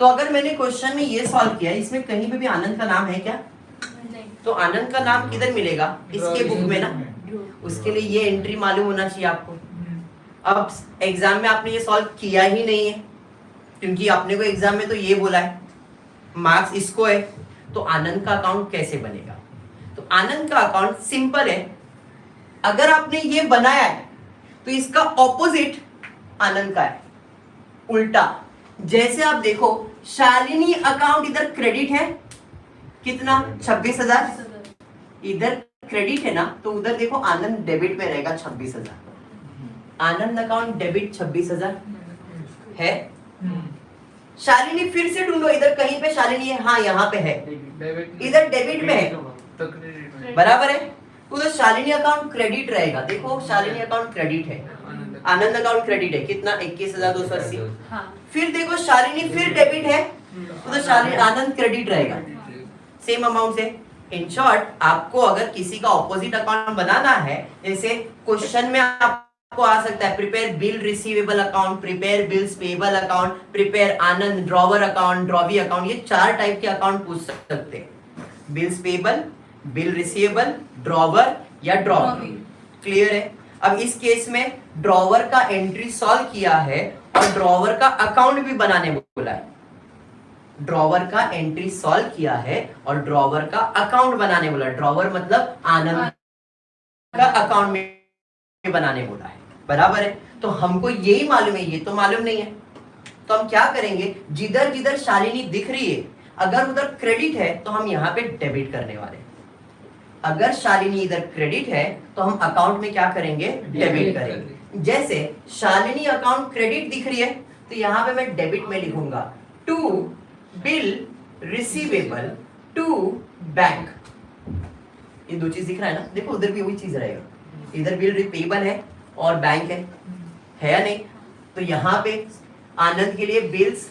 तो अगर मैंने क्वेश्चन में ये सॉल्व किया, इसमें कहीं पे भी आनंद का नाम है क्या? नहीं। तो आनंद का नाम किधर मिलेगा? इसके बुक में ना। उसके लिए ये एंट्री मालूम होना चाहिए आपको। अब एग्जाम में आपने ये सॉल्व किया ही नहीं है, क्योंकि आपने को एग्जाम में तो ये बोला है मार्क्स इसको है, तो आनंद का अकाउंट कैसे बनेगा? तो आनंद का अकाउंट सिंपल है। अगर आपने ये बनाया है तो इसका ऑपोजिट आनंद का है, उल्टा। जैसे आप देखो शालिनी अकाउंट इधर क्रेडिट है, कितना? 26,000। इधर क्रेडिट है ना, तो उधर देखो आनंद डेबिट में रहेगा 26,000। आनंद अकाउंट डेबिट 26,000 है। शालिनी फिर से ढूंढो, इधर कहीं पे शालिनी है, हाँ यहाँ पे है, इधर डेबिट में है, बराबर है। उधर शालिनी अकाउंट क्रेडिट रहेगा। देखो शालिनी अकाउंट क्रेडिट है, आनंद अकाउंट क्रेडिट है, कितना? 21,280। फिर देखो शालिनी फिर डेबिट है, तो शालिनी आनंद क्रेडिट रहेगा सेम अमाउंट से। इन शॉर्ट, आपको अगर किसी का ऑपोजिट अकाउंट बनाना है, जैसे क्वेश्चन में आपको आ सकता है prepare bill receivable account, prepare bills payable account, prepare Anand drawer account, drawee account, ये 4 टाइप के अकाउंट पूछ सकते हैं। Bills payable, bill receivable, drawer या ड्रॉवी। क्लियर है? अब इस केस में ड्रॉवर का एंट्री सॉल्व किया है और ड्रॉवर का अकाउंट भी बनाने बोला है। ड्रॉवर का एंट्री सॉल्व किया है और ड्रॉवर का अकाउंट बनाने बोला है। ड्रॉवर मतलब आनंद का अकाउंट में बनाने बोला है, बराबर है। तो हमको यही मालूम है, ये तो मालूम नहीं है। तो हम क्या करेंगे, जिधर जिधर शालिनी दिख रही है, अगर उधर क्रेडिट है तो हम यहाँ पे डेबिट करने वाले हैं। अगर शालिनी इधर क्रेडिट है तो हम अकाउंट में क्या करेंगे? डेबिट करेंगे। जैसे शालिनी अकाउंट क्रेडिट दिख रही है तो यहाँ पे मैं डेबिट में लिखूंगा to bill receivable to bank. ये दो चीज दिख रहा है ना, देखो उधर भी वही चीज रहेगा, इधर बिल पेबल है और बैंक है या नहीं? तो यहाँ पे आनंद के लिए बिल्स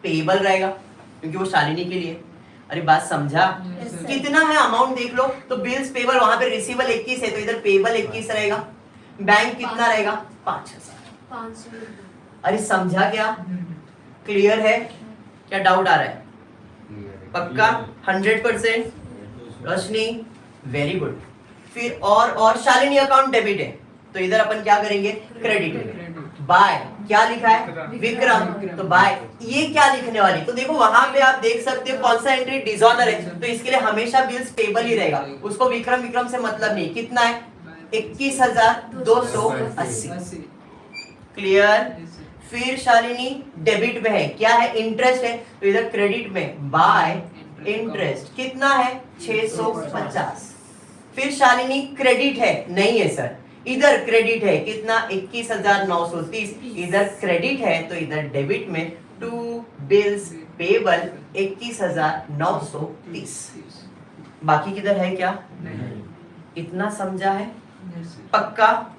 पेबल रहेगा क्योंकि वो शालिनी के लिए। अरे बात समझा? कितना है अमाउंट देख लो, तो बिल्स पेबल, वहां पे रिसीवेबल 21 है तो इधर पेबल 21 रहेगा। बैंक कितना रहेगा? 5,000। अरे समझा क्या? क्लियर है? क्या डाउट आ रहा है? पक्का 100%? रोशनी वेरी गुड। फिर और शालिनी अकाउंट डेबिट है तो इधर अपन क्या करेंगे? क्रेडिट लेंगे। बाय क्या लिखा है? विक्रम, तो बाय ये क्या लिखने वाली? तो देखो वहां पे आप देख सकते हो कौन सा एंट्री डिसऑनर है, तो इसके लिए हमेशा बिल्स पेबल ही रहेगा। उसको विक्रम से मतलब नहीं। कितना है? 21,280। क्लियर? फिर शालिनी डेबिट में है, क्या है? इंटरेस्ट है, तो इधर क्रेडिट में बाय इंटरेस्ट कितना है? 650। फिर शालिनी क्रेडिट है, नहीं है सर, इधर क्रेडिट है, कितना? 21,930। इधर क्रेडिट है तो इधर डेबिट में टू बिल्स पेबल 21,930। बाकी किधर है क्या? इतना समझा है? पक्का?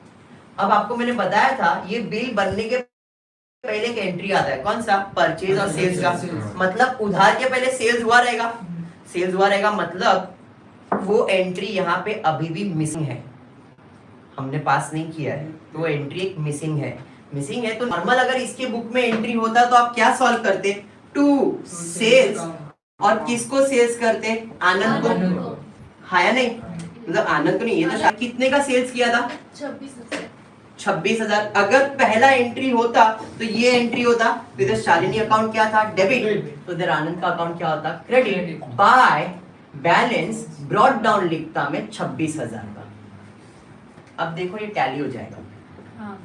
अब आपको मैंने बताया था ये बिल बनने के पहले एक एंट्री आता है, कौन सा? परचेज और सेल्स का। मतलब उधार के पहले सेल्स हुआ रहेगा, सेल्स हुआ रहेगा, मतलब वो एंट्री यहाँ पे अभी भी मिसिंग है, हमने पास नहीं किया है, तो एंट्री एक मिसिंग है। मिसिंग है तो नॉर्मल अगर इसके बुक में एंट्री होता तो आप क्या सॉल्व करते? टू सेल्स, और किसको सेल्स करते? आनंद को, हाँ या नहीं? मतलब आनंद को नहीं, ये तो कितने का सेल्स किया था? 26,000। अगर पहला एंट्री होता तो ये एंट्री होता, तो इधर शालिनी अकाउंट क्या था? डेबिट, तो इधर आनंद का अकाउंट क्या होता? Credit. By balance brought down लिखता मैं 26,000 का। अब देखो ये टैली हो जाएगा, हाँ।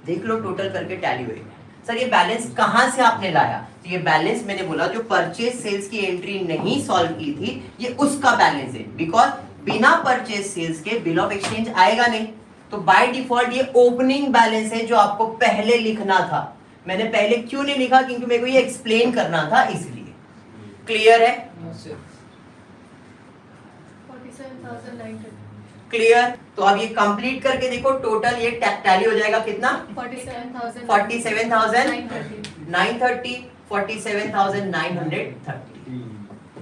देख लो टोटल करके टैली होएगा। सर ये बैलेंस कहां से आपने लाया? तो ये बैलेंस मैंने बोला जो परचेज सेल्स की एंट्री नहीं सॉल्व की थी, ये उसका बैलेंस है, बिकॉज बिना परचेज सेल्स के बिल ऑफ एक्सचेंज आएगा नहीं, तो बाय डिफॉल्ट ये ओपनिंग बैलेंस है जो आपको पहले लिखना था। मैंने पहले क्यों नहीं लिखा? क्योंकि मेरे को ये एक्सप्लेन करना था, इसलिए। क्लियर है? क्लियर? तो अब ये कंप्लीट करके देखो, टोटल ये टैली हो जाएगा कितना? 47,930, 47,930।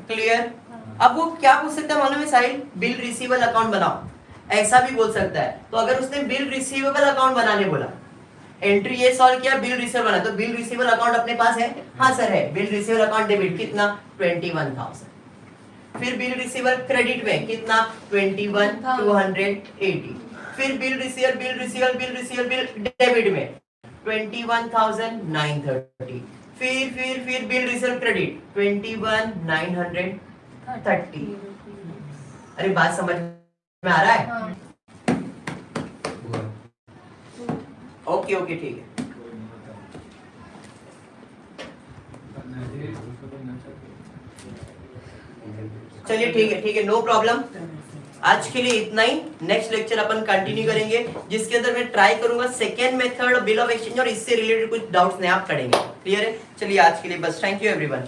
क्लियर? अब वो क्या पूछ सकता है मालूम है साहिल? बिल रिसीवेबल अकाउंट बनाओ, ऐसा भी बोल सकता है। तो अगर उसने बिल रिसीवेबल अकाउंट बनाने बोला, एंट्री ये सॉल्व किया, बिल रिसीवेबल बना, तो बिल रिसीवेबल अकाउंट अपने पास है? हाँ सर है। बिल रिसीवेबल अकाउंट डेबिट कितना? 21,000। फिर बिल रिसीवर क्रेडिट में कितना? 21,280। फिर बिल रिसीवर बिल डेबिट में 21,930। फिर बिल रिसीवर क्रेडिट 21,930। अरे बात समझ में आ रहा है? ओके ठीक है। चलिए ठीक है, नो प्रॉब्लम। आज के लिए इतना ही। नेक्स्ट लेक्चर अपन कंटिन्यू करेंगे, जिसके अंदर मैं ट्राई करूंगा second method bill of exchange और इससे रिलेटेड कुछ डाउट्स नए आप करेंगे। क्लियर है? चलिए आज के लिए बस। Thank you everyone.